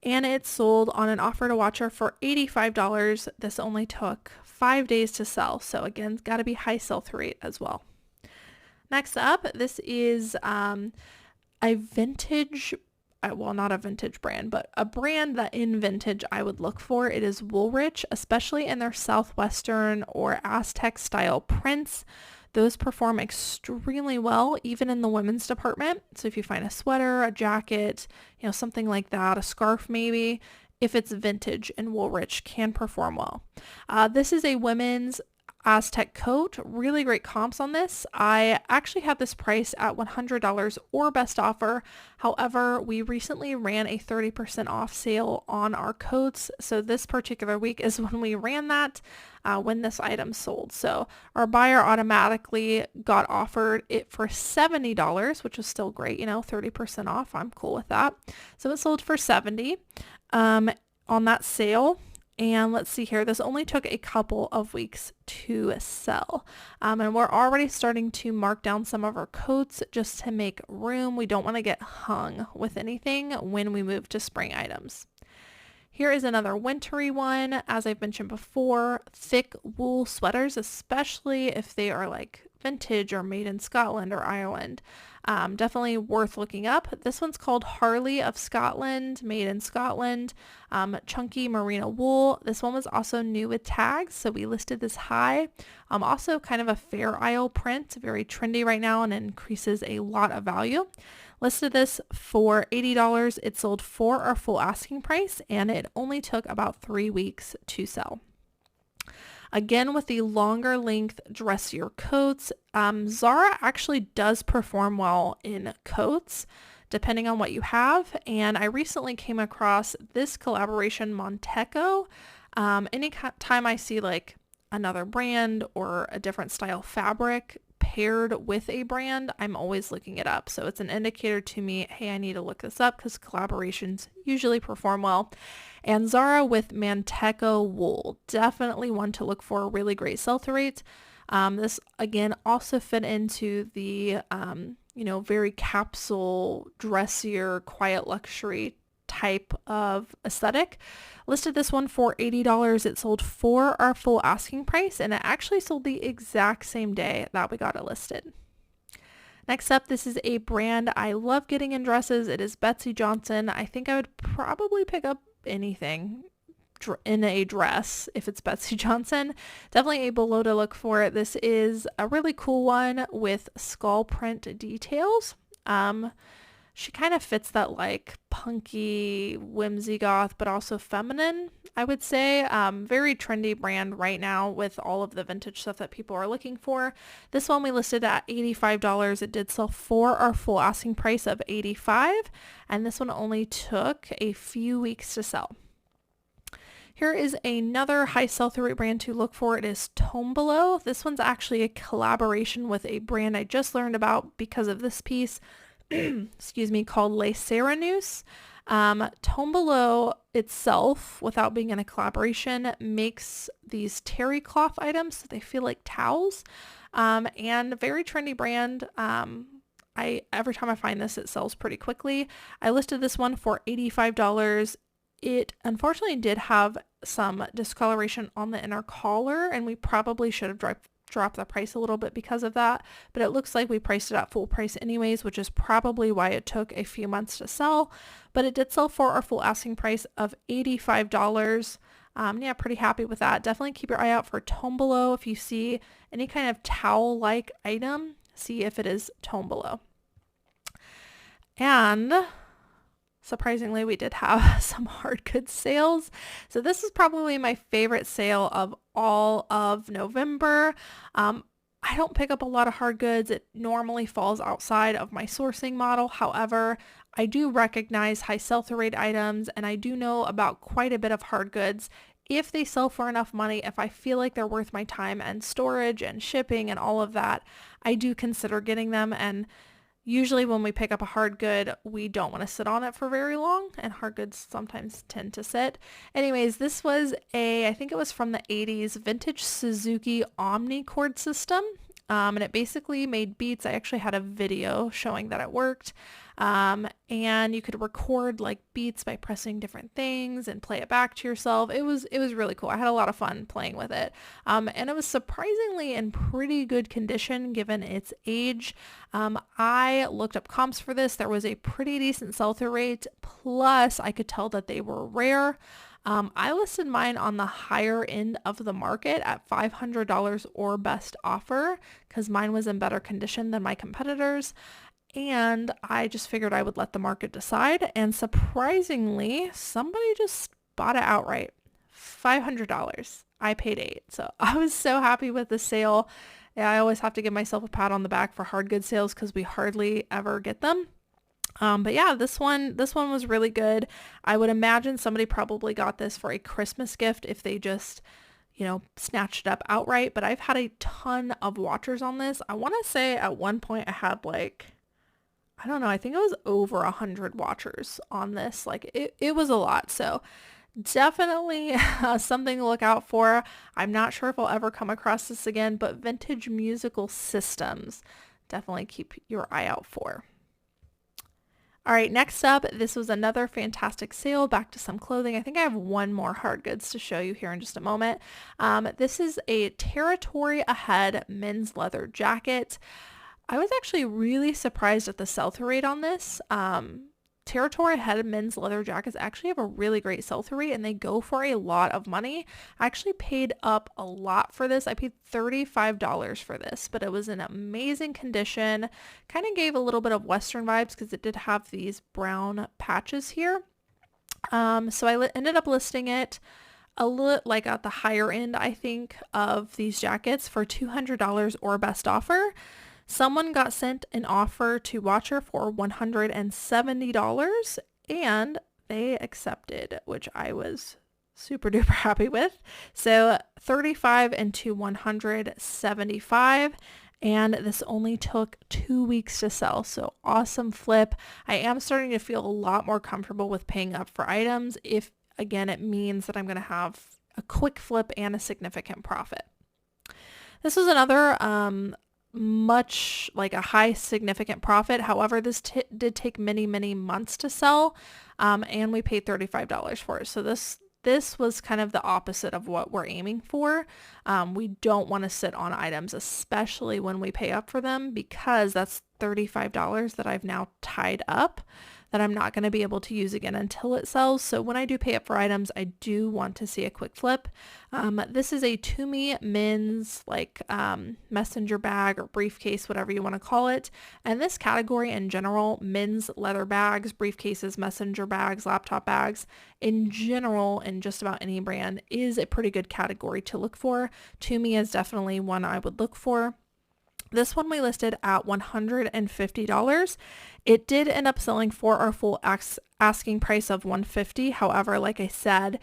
Speaker 1: And it sold on an offer to watcher for $85. This only took 5 days to sell. So again, got to be high sell-through rate as well. Next up, this is a vintage, well, not a vintage brand, but a brand that in vintage I would look for. It is Woolrich, especially in their Southwestern or Aztec style prints. Those perform extremely well, even in the women's department. So if you find a sweater, a jacket, you know, something like that, a scarf maybe, if it's vintage and Woolrich, can perform well. This is a women's Aztec coat. Really great comps on this. I actually had this price at $100 or best offer. However, we recently ran a 30% off sale on our coats. So this particular week is when we ran that, when this item sold. So our buyer automatically got offered it for $70, which is still great. You know, 30% off. I'm cool with that. So it sold for $70 on that sale. And let's see here, this only took a couple of weeks to sell. And we're already starting to mark down some of our coats just to make room. We don't want to get hung with anything when we move to spring items. Here is another wintry one. As I've mentioned before, thick wool sweaters, especially if they are like vintage or made in Scotland or Ireland. Definitely worth looking up. This one's called Harley of Scotland, made in Scotland. Chunky merino wool. This one was also new with tags, so we listed this high. Also kind of a Fair Isle print, very trendy right now and increases a lot of value. Listed this for $80. It sold for our full asking price, and it only took about 3 weeks to sell. Again, with the longer length dressier coats, Zara actually does perform well in coats, depending on what you have. And I recently came across this collaboration Monteco. Anytime I see like another brand or a different style fabric paired with a brand, I'm always looking it up. So it's an indicator to me, hey, I need to look this up because collaborations usually perform well. And Zara with Monteco wool, definitely one to look for, a really great sell-through rate. This again also fit into the very capsule, dressier, quiet luxury type of aesthetic. Listed this one for $80. It sold for our full asking price, and it actually sold the exact same day that we got it listed. Next up, this is a brand I love getting in dresses. It is Betsey Johnson. I think I would probably pick up anything in a dress if it's Betsey Johnson. Definitely a below to look for. This is a really cool one with skull print details. She kind of fits that like punky, whimsy goth, but also feminine, I would say. Very trendy brand right now with all of the vintage stuff that people are looking for. This one we listed at $85. It did sell for our full asking price of $85, and this one only took a few weeks to sell. Here is another high sell-through rate brand to look for. It is Tombola. This one's actually a collaboration with a brand I just learned about because of this piece, excuse me, called Les Serenus. Tombola itself, without being in a collaboration, makes these terry cloth items so they feel like towels, and very trendy brand. Every time I find this, it sells pretty quickly. I listed this one for $85. It unfortunately did have some discoloration on the inner collar, and we probably should have dropped the price a little bit because of that, but it looks like we priced it at full price anyways, which is probably why it took a few months to sell, but it did sell for our full asking price of $85. Yeah, pretty happy with that. Definitely keep your eye out for Tombola. If you see any kind of towel-like item, see if it is Tombola. And surprisingly, we did have some hard goods sales. So this is probably my favorite sale of all of November. I don't pick up a lot of hard goods. It normally falls outside of my sourcing model. However, I do recognize high sell-through rate items, and I do know about quite a bit of hard goods. If they sell for enough money, if I feel like they're worth my time and storage and shipping and all of that, I do consider getting them. And usually when we pick up a hard good, we don't want to sit on it for very long, and hard goods sometimes tend to sit. Anyways, this was I think it was from the 80s, vintage Suzuki Omni cord system. And it basically made beats. I actually had a video showing that it worked. And you could record like beats by pressing different things and play it back to yourself. It was really cool. I had a lot of fun playing with it. And it was surprisingly in pretty good condition given its age. I looked up comps for this. There was a pretty decent sell-through rate. Plus I could tell that they were rare. I listed mine on the higher end of the market at $500 or best offer because mine was in better condition than my competitors. And I just figured I would let the market decide. And surprisingly, somebody just bought it outright. $500. I paid $8. So I was so happy with the sale. Yeah, I always have to give myself a pat on the back for hard good sales because we hardly ever get them. But yeah, this one was really good. I would imagine somebody probably got this for a Christmas gift if they just, snatched it up outright. But I've had a ton of watchers on this. I want to say at one point I had I don't know, I think it was over 100 watchers on this. It was a lot. So definitely something to look out for. I'm not sure if I'll ever come across this again, but vintage musical systems, definitely keep your eye out for. All right, next up, this was another fantastic sale. Back to some clothing. I think I have one more hard goods to show you here in just a moment. This is a Territory Ahead men's leather jacket. I was actually really surprised at the sell-through rate on this. Territory Ahead men's leather jackets actually have a really great sell-through rate, and they go for a lot of money. I actually paid up a lot for this. I paid $35 for this, but it was in amazing condition. Kind of gave a little bit of Western vibes because it did have these brown patches here. So I ended up listing it a little at the higher end, I think, of these jackets for $200 or best offer. Someone got sent an offer to Watcher for $170 and they accepted, which I was super duper happy with. So 35 into 175, and this only took 2 weeks to sell. So awesome flip. I am starting to feel a lot more comfortable with paying up for items if, again, it means that I'm going to have a quick flip and a significant profit. This was another much a high significant profit. However, this did take many months to sell, and we paid $35 for it. So this was kind of the opposite of what we're aiming for. We don't want to sit on items, especially when we pay up for them, because that's $35 that I've now tied up that I'm not going to be able to use again until it sells. So when I do pay up for items, I do want to see a quick flip. This is a Tumi men's messenger bag or briefcase, whatever you want to call it. And this category in general, men's leather bags, briefcases, messenger bags, laptop bags, in general, in just about any brand, is a pretty good category to look for. Tumi is definitely one I would look for. This one we listed at $150. It did end up selling for our full asking price of $150. However, like I said,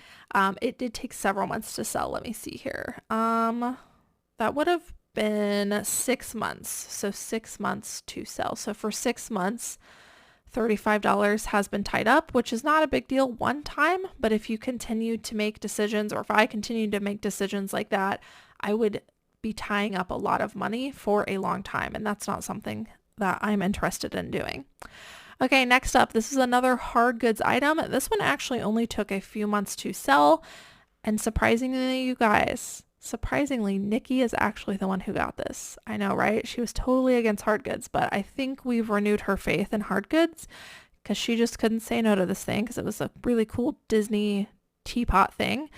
Speaker 1: it did take several months to sell. Let me see here. That would have been 6 months. So 6 months to sell. So for 6 months, $35 has been tied up, which is not a big deal one time. But if you continue to make decisions, or if I continue to make decisions like that, I would be tying up a lot of money for a long time, and that's not something that I'm interested in doing. Okay, next up, this is another hard goods item. This one actually only took a few months to sell, and surprisingly, you guys, Nikki is actually the one who got this. I know, right? She was totally against hard goods, but I think we've renewed her faith in hard goods because she just couldn't say no to this thing because it was a really cool Disney teapot thing.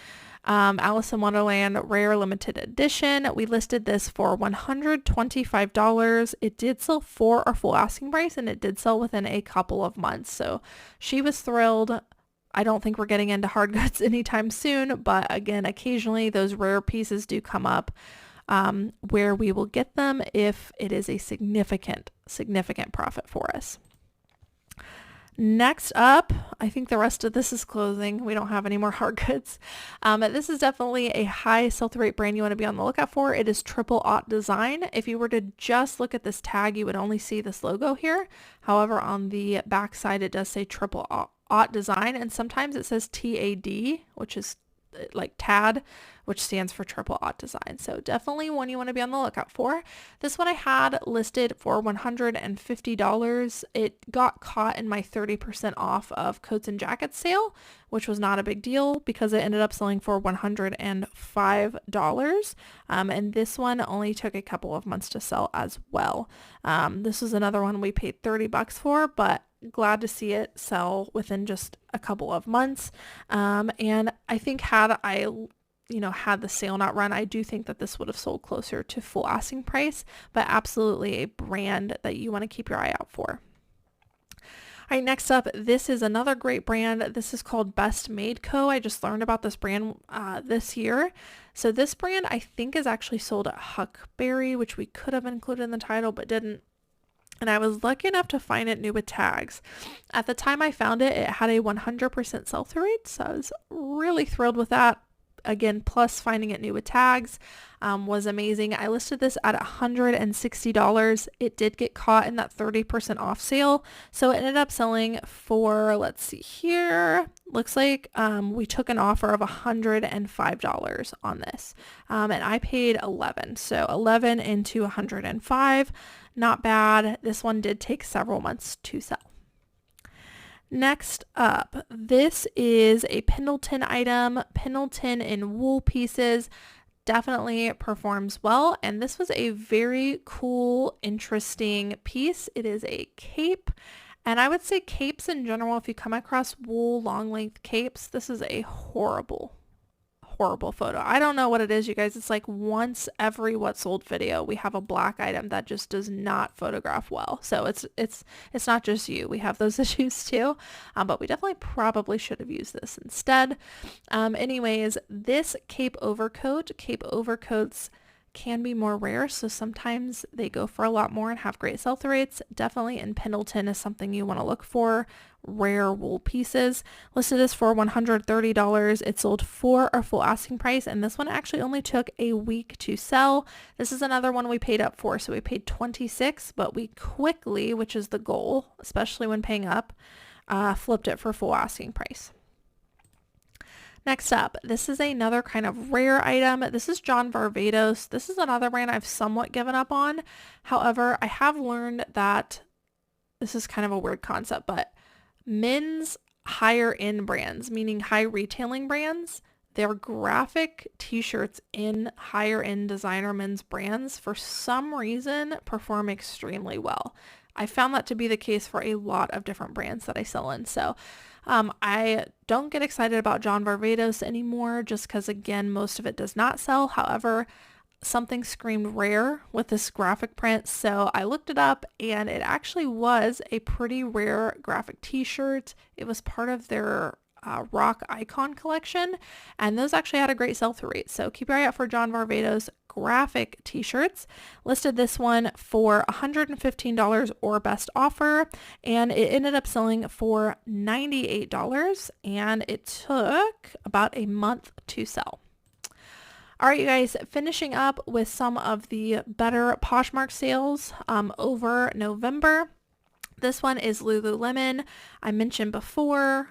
Speaker 1: Alice in Wonderland Rare Limited Edition. We listed this for $125. It did sell for our full asking price, and it did sell within a couple of months. So she was thrilled. I don't think we're getting into hard goods anytime soon, but again, occasionally those rare pieces do come up where we will get them if it is a significant profit for us. Next up, I think the rest of this is clothing. We don't have any more hard goods. This is definitely a high sell-through rate brand you want to be on the lookout for. It is Triple Aught Design. If you were to just look at this tag, you would only see this logo here. However, on the back side, it does say Triple Aught Design, and sometimes it says TAD, which is like TAD, which stands for Triple Aught Design. So definitely one you want to be on the lookout for. This one I had listed for $150. It got caught in my 30% off of coats and jackets sale, which was not a big deal because it ended up selling for $105. And this one only took a couple of months to sell as well. This was another one we paid $30 for, but glad to see it sell within just a couple of months. And I think had I, had the sale not run, I do think that this would have sold closer to full asking price, but absolutely a brand that you want to keep your eye out for. All right, next up, this is another great brand. This is called Best Made Co. I just learned about this brand this year. So this brand I think is actually sold at Huckberry, which we could have included in the title, but didn't. And I was lucky enough to find it new with tags. At the time I found it, it had a 100% sell-through rate, so I was really thrilled with that. Again, plus finding it new with tags was amazing. I listed this at $160. It did get caught in that 30% off sale, so it ended up selling for, let's see here, looks like we took an offer of $105 on this, and I paid $11. So 11 into 105. Not bad. This one did take several months to sell. Next up, this is a Pendleton item. Pendleton in wool pieces definitely performs well. And this was a very cool, interesting piece. It is a cape. And I would say capes in general, if you come across wool long length capes, this is a horrible photo. I don't know what it is, you guys. It's like once every What Sold video, we have a black item that just does not photograph well. So it's not just you. We have those issues too. But we definitely probably should have used this instead. Anyways, this cape overcoats can be more rare, so sometimes they go for a lot more and have great sell-through rates. Definitely in Pendleton is something you want to look for. Rare wool pieces. Listed this for $130. It sold for our full asking price, and this one actually only took a week to sell. This is another one we paid up for, so we paid $26, but we quickly, which is the goal, especially when paying up, flipped it for full asking price. Next up, this is another kind of rare item. This is John Varvatos. This is another brand I've somewhat given up on. However, I have learned that this is kind of a weird concept, but men's higher end brands, meaning high retailing brands, their graphic t-shirts in higher end designer men's brands for some reason perform extremely well. I found that to be the case for a lot of different brands that I sell in. So I don't get excited about John Varvatos anymore just because, again, most of it does not sell. However, something screamed rare with this graphic print. So I looked it up, and it actually was a pretty rare graphic t-shirt. It was part of their rock icon collection, and those actually had a great sell-through rate. So keep your eye out for John Varvatos. graphic t-shirts. Listed this one for $115 or best offer, and it ended up selling for $98, and it took about a month to sell. All right, you guys, finishing up with some of the better Poshmark sales over November. This one is Lululemon. I mentioned before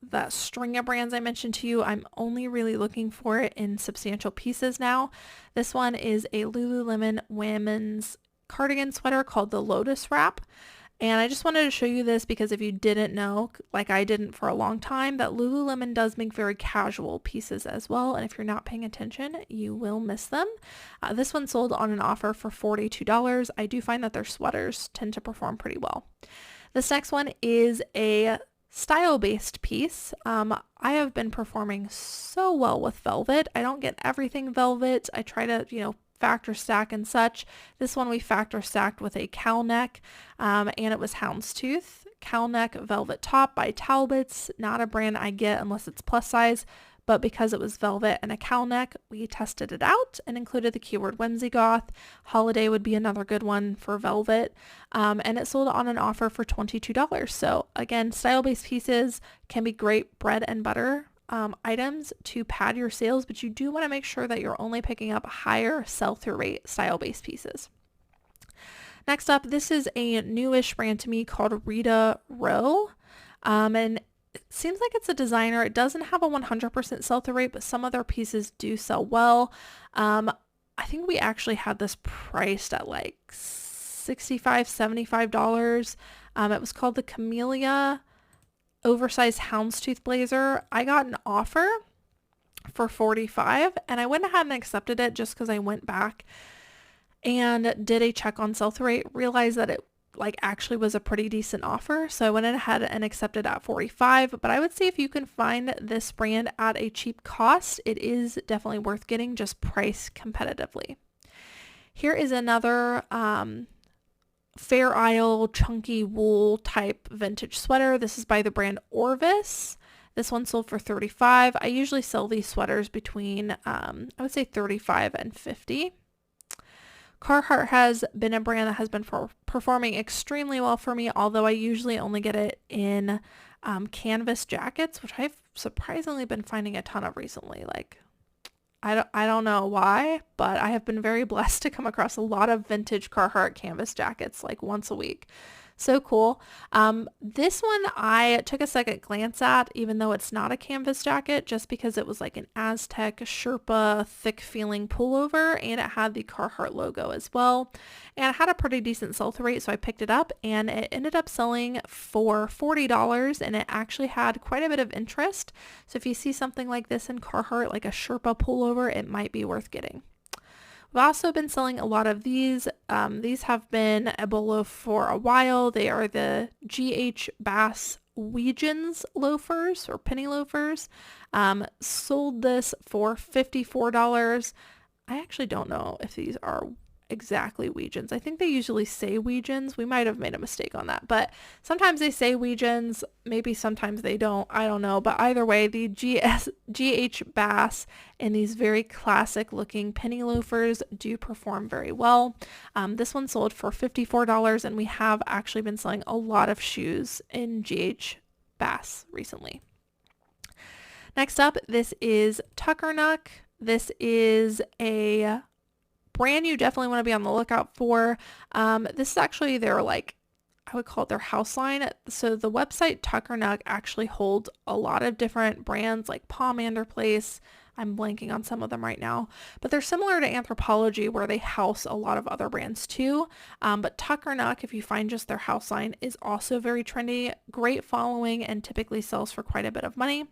Speaker 1: that string of brands I mentioned to you, I'm only really looking for it in substantial pieces now. This one is a Lululemon women's cardigan sweater called the Lotus Wrap. And I just wanted to show you this because if you didn't know, like I didn't for a long time, that Lululemon does make very casual pieces as well. And if you're not paying attention, you will miss them. This one sold on an offer for $42. I do find that their sweaters tend to perform pretty well. This next one is a style-based piece. I have been performing so well with velvet. I don't get everything velvet. I try to, factor stack and such. This one we factor stacked with a cowl neck, and it was houndstooth. Cowl neck velvet top by Talbot's, not a brand I get unless it's plus size, but because it was velvet and a cowl neck, we tested it out and included the keyword whimsy goth. Holiday would be another good one for velvet, and it sold on an offer for $22. So again, style-based pieces can be great bread and butter items to pad your sales, but you do want to make sure that you're only picking up higher sell-through rate style-based pieces. Next up, this is a newish brand to me called Rita Row, and it seems like it's a designer. It doesn't have a 100% sell-through rate, but some of their pieces do sell well. I think we actually had this priced at like $65, $75. It was called the Camellia oversized houndstooth blazer. I got an offer for $45, and I went ahead and accepted it just because I went back and did a check on sell-through rate, realized that it actually was a pretty decent offer. So I went ahead and accepted at $45, but I would say if you can find this brand at a cheap cost, it is definitely worth getting, just priced competitively. Here is another Fair Isle chunky wool type vintage sweater. This is by the brand Orvis. This one sold for $35. I usually sell these sweaters between, I would say $35 and $50. Carhartt has been a brand that has been performing extremely well for me, although I usually only get it in canvas jackets, which I've surprisingly been finding a ton of recently. I don't know why, but I have been very blessed to come across a lot of vintage Carhartt canvas jackets once a week. So cool. This one I took a second glance at, even though it's not a canvas jacket, just because it was like an Aztec Sherpa thick feeling pullover, and it had the Carhartt logo as well. And it had a pretty decent sell-through rate, so I picked it up, and it ended up selling for $40, and it actually had quite a bit of interest. So if you see something like this in Carhartt, like a Sherpa pullover, it might be worth getting. We've also been selling a lot of these. These have been a bolo for a while. They are the GH Bass Weegens loafers or penny loafers. Sold this for $54. I actually don't know if these are exactly Weegens. I think they usually say Weegens. We might have made a mistake on that, but sometimes they say Weegens, maybe sometimes they don't. I don't know, but either way, the GH Bass and these very classic looking penny loafers do perform very well. This one sold for $54, and we have actually been selling a lot of shoes in GH Bass recently. Next up, this is Tuckernuck. This is a brand you definitely want to be on the lookout for. This is actually their I would call it their house line. So the website Tuckernuck actually holds a lot of different brands like Pomander Place. I'm blanking on some of them right now, but they're similar to Anthropologie, where they house a lot of other brands too. But Tuckernuck, if you find just their house line, is also very trendy, great following, and typically sells for quite a bit of money.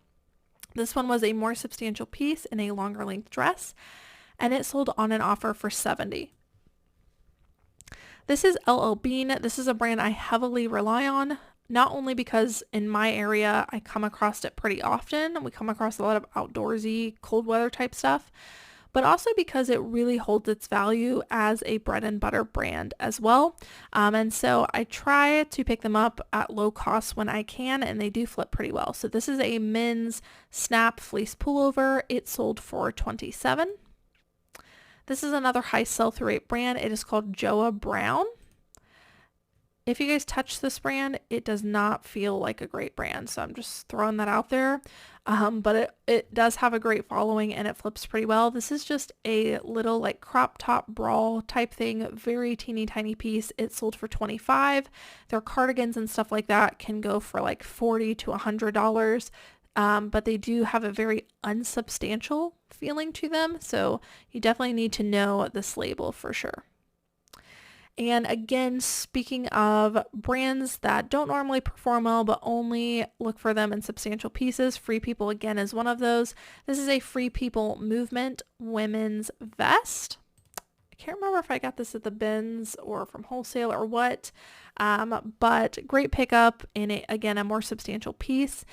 Speaker 1: This one was a more substantial piece in a longer length dress, and it sold on an offer for $70. This is LL Bean. This is a brand I heavily rely on, not only because in my area I come across it pretty often. We come across a lot of outdoorsy, cold weather type stuff, but also because it really holds its value as a bread and butter brand as well. And so I try to pick them up at low cost when I can, and they do flip pretty well. So this is a men's snap fleece pullover. It sold for $27. This is another high sell-through rate brand. It is called Joa Brown. If you guys touch this brand, it does not feel like a great brand, so I'm just throwing that out there. But it does have a great following and it flips pretty well. This is just a little like crop top bra type thing, very teeny tiny piece. It sold for $25. Their cardigans and stuff like that can go for like $40 to $100. But they do have a very unsubstantial feeling to them, so you definitely need to know this label for sure. And again, speaking of brands that don't normally perform well, but only look for them in substantial pieces, Free People again is one of those. This is a Free People Movement women's vest. I can't remember if I got this at the bins or from wholesale or what, but great pickup in again, a more substantial piece.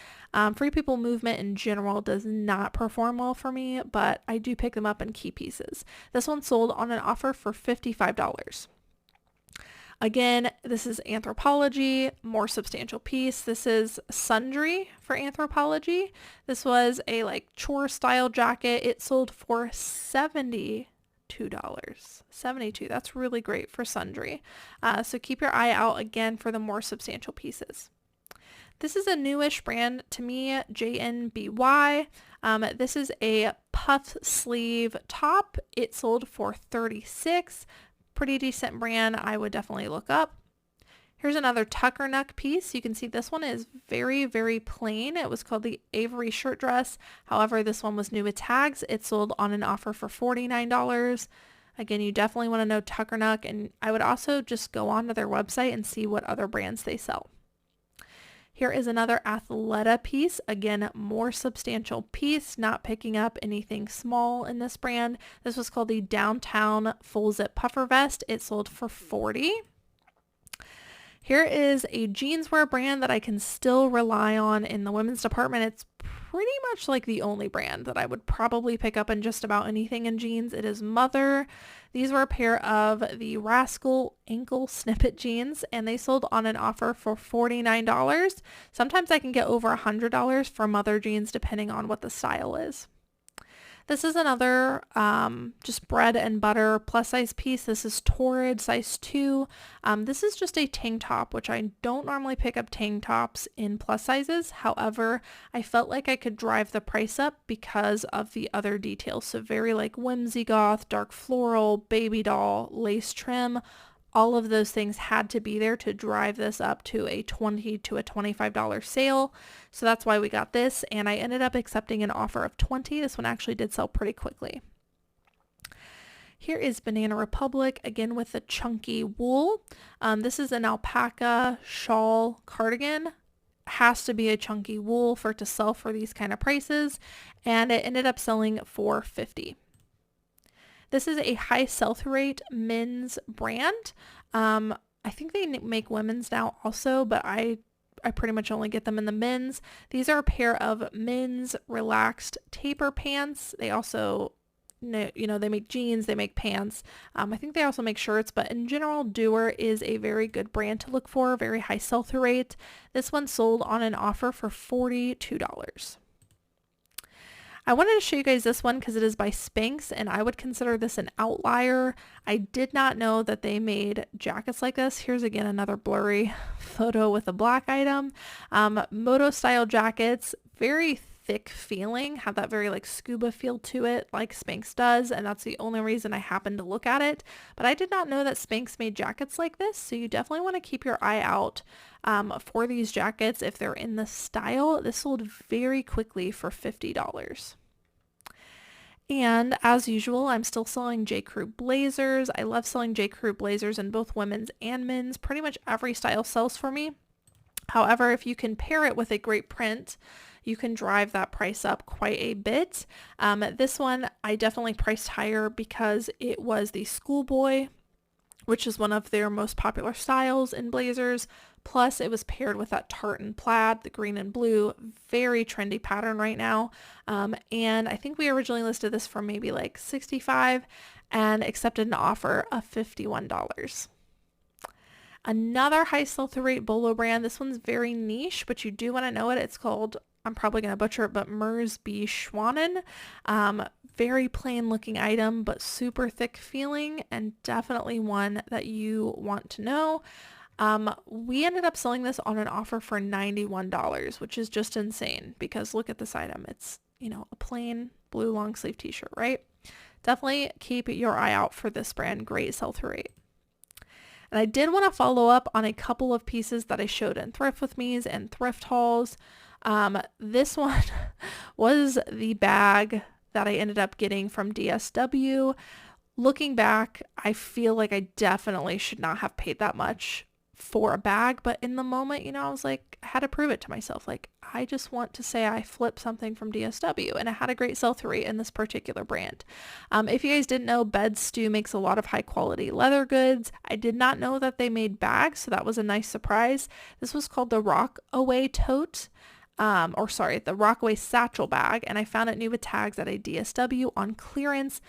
Speaker 1: Free People Movement in general does not perform well for me, but I do pick them up in key pieces. This one sold on an offer for $55. Again, this is Anthropologie, more substantial piece. This is Sundry for Anthropologie. This was a like chore style jacket. It sold for $72. $72. That's really great for Sundry. So keep your eye out again for the more substantial pieces. This is a newish brand to me, JNBY. This is a puff sleeve top. It sold for $36. Pretty decent brand. I would definitely look up. Here's another tucker neck piece. You can see this one is very, very plain. It was called the Avery shirt dress. However, this one was new with tags. It sold on an offer for $49. Again, you definitely want to know tucker neck, and I would also just go onto their website and see what other brands they sell. Here is another Athleta piece. Again, more substantial piece, not picking up anything small in this brand. This was called the Downtown Full Zip Puffer Vest. It sold for $40. Here is a jeanswear brand that I can still rely on in the women's department. It's pretty much like the only brand that I would probably pick up in just about anything in jeans. It is Mother. These were a pair of the Rascal ankle snippet jeans, and they sold on an offer for $49. Sometimes I can get over $100 for Mother jeans depending on what the style is. This is another just bread and butter plus size piece. This is Torrid size 2. This is just a tank top, which I don't normally pick up tank tops in plus sizes. However, I felt like I could drive the price up because of the other details. So very like whimsy goth, dark floral, baby doll, lace trim. All of those things had to be there to drive this up to a $20 to a $25 sale. So that's why we got this, and I ended up accepting an offer of $20. This one actually did sell pretty quickly. Here is Banana Republic, again with the chunky wool. This is an alpaca shawl cardigan. Has to be a chunky wool for it to sell for these kind of prices, and it ended up selling for $50. This is a high sell-through rate men's brand. I think they make women's now also, but I pretty much only get them in the men's. These are a pair of men's relaxed taper pants. They also, they make jeans, they make pants. I think they also make shirts, but in general, Doer is a very good brand to look for, very high sell-through rate. This one sold on an offer for $42. I wanted to show you guys this one because it is by Spanx, and I would consider this an outlier. I did not know that they made jackets like this. Here's again another blurry photo with a black item. Moto style jackets, very thick feeling, have that very like scuba feel to it like Spanx does, and that's the only reason I happened to look at it. But I did not know that Spanx made jackets like this, so you definitely want to keep your eye out for these jackets if they're in the style. This sold very quickly for $50. And as usual, I'm still selling J. Crew blazers. I love selling J. Crew blazers in both women's and men's. Pretty much every style sells for me. However, if you can pair it with a great print, you can drive that price up quite a bit. This one I definitely priced higher because it was the schoolboy, which is one of their most popular styles in blazers. Plus it was paired with that tartan plaid, the green and blue, very trendy pattern right now. And I think we originally listed this for maybe like $65 and accepted an offer of $51. Another high sell-through rate bolo brand. This one's very niche, but you do want to know it. It's called, I'm probably going to butcher it, but Mers B. Schwanen. very plain looking item, but super thick feeling, and definitely one that you want to know. We ended up selling this on an offer for $91, which is just insane because look at this item. It's, you know, a plain blue long sleeve t-shirt, right? Definitely keep your eye out for this brand. Great sell-through rate. And I did want to follow up on a couple of pieces that I showed in Thrift With Me's and thrift hauls. This one was the bag that I ended up getting from DSW. Looking back, I feel like I definitely should not have paid that much for a bag, but in the moment, you know, I was like, I had to prove it to myself. Like, I just want to say I flipped something from DSW, and I had a great sell-through rate in this particular brand. If you guys didn't know, Bed Stu makes a lot of high quality leather goods. I did not know that they made bags, so that was a nice surprise. This was called the Rockaway Tote. The Rockaway Satchel Bag, and I found it new with tags at a DSW on clearance.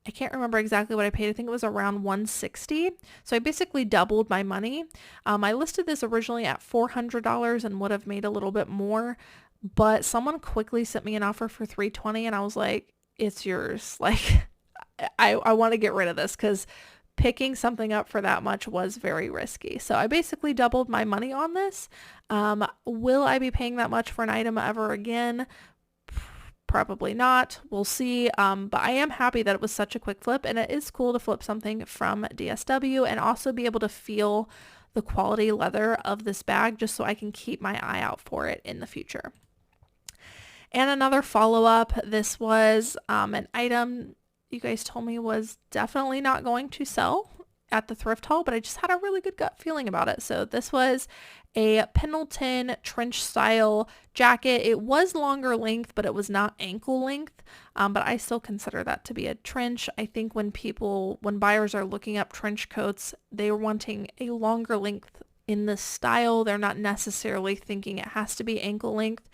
Speaker 1: I can't remember exactly what I paid. I think it was around $160. So I basically doubled my money. I listed this originally at $400 and would have made a little bit more, but someone quickly sent me an offer for $320, and I was like, it's yours. Like, I want to get rid of this because picking something up for that much was very risky. So I basically doubled my money on this. Will I be paying that much for an item ever again? Probably not. We'll see. But I am happy that it was such a quick flip, and it is cool to flip something from DSW and also be able to feel the quality leather of this bag just so I can keep my eye out for it in the future. And another follow-up, this was an item you guys told me was definitely not going to sell at the thrift haul, but I just had a really good gut feeling about it. So this was a Pendleton trench style jacket. It was longer length, but it was not ankle length. But I still consider that to be a trench. I think when buyers are looking up trench coats, they're wanting a longer length in this style. They're not necessarily thinking it has to be ankle length.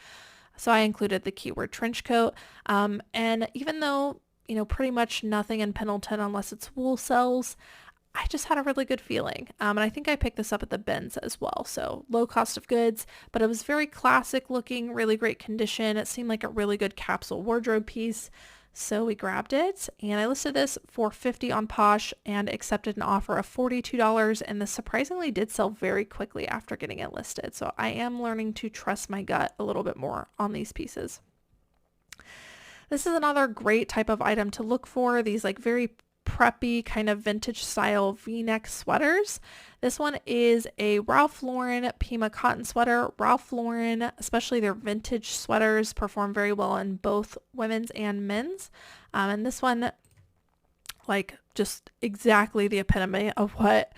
Speaker 1: So I included the keyword trench coat. And even though, you know, pretty much nothing in Pendleton unless it's wool sells, I just had a really good feeling. And I think I picked this up at the bins as well. So low cost of goods, but it was very classic looking, really great condition. It seemed like a really good capsule wardrobe piece. So we grabbed it, and I listed this for $50 on Posh and accepted an offer of $42. And this surprisingly did sell very quickly after getting it listed. So I am learning to trust my gut a little bit more on these pieces. This is another great type of item to look for. These like very preppy kind of vintage style v-neck sweaters. This one is a Ralph Lauren Pima cotton sweater. Ralph Lauren, especially their vintage sweaters, perform very well in both women's and men's. And this one, like, just exactly the epitome of what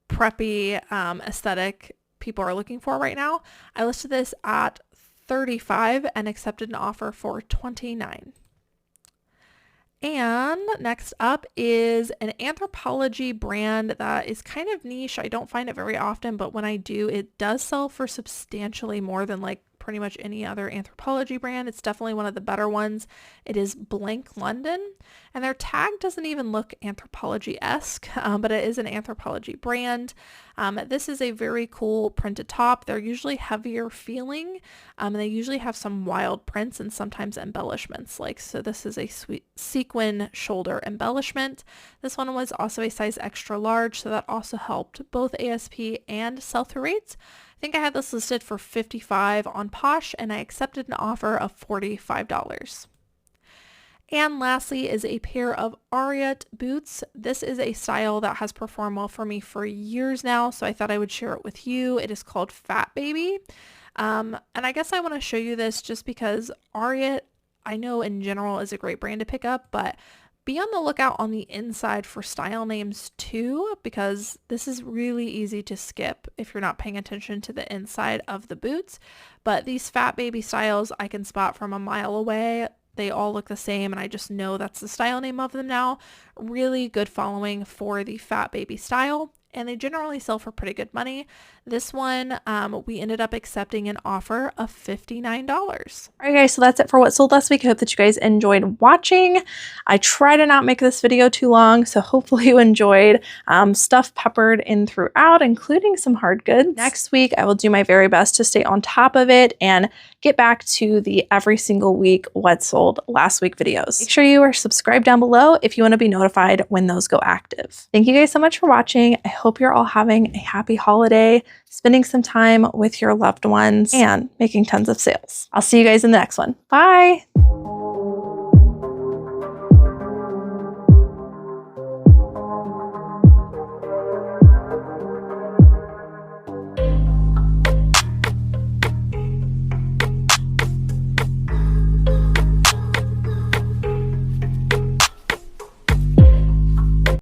Speaker 1: preppy aesthetic people are looking for right now. I listed this at $35 and accepted an offer for $29. And next up is an Anthropologie brand that is kind of niche. I don't find it very often, but when I do, it does sell for substantially more than like pretty much any other Anthropologie brand. It's definitely one of the better ones. It is Blank London, and their tag doesn't even look Anthropologie-esque, but it is an Anthropologie brand. This is a very cool printed top. They're usually heavier feeling, and they usually have some wild prints and sometimes embellishments. So this is a sweet sequin shoulder embellishment. This one was also a size extra large, so that also helped both ASP and sell-through rates. I think I had this listed for $55 on Posh, and I accepted an offer of $45. And lastly is a pair of Ariat boots. This is a style that has performed well for me for years now, so I thought I would share it with you. It is called Fat Baby. And I guess I want to show you this just because Ariat, I know in general, is a great brand to pick up, but be on the lookout on the inside for style names too, because this is really easy to skip if you're not paying attention to the inside of the boots. But these Fat Baby styles I can spot from a mile away. They all look the same, and I just know that's the style name of them now. Really good following for the Fat Baby style. and they generally sell for pretty good money. This one, we ended up accepting an offer of $59. All right, guys, so that's it for what sold last week. I hope that you guys enjoyed watching. I try to not make this video too long, so hopefully you enjoyed stuff peppered in throughout, including some hard goods. Next week, I will do my very best to stay on top of it and get back to the every single week what sold last week videos. Make sure you are subscribed down below if you want to be notified when those go active. Thank you guys so much for watching. I hope you're all having a happy holiday, spending some time with your loved ones, and making tons of sales. I'll see you guys in the next one. Bye.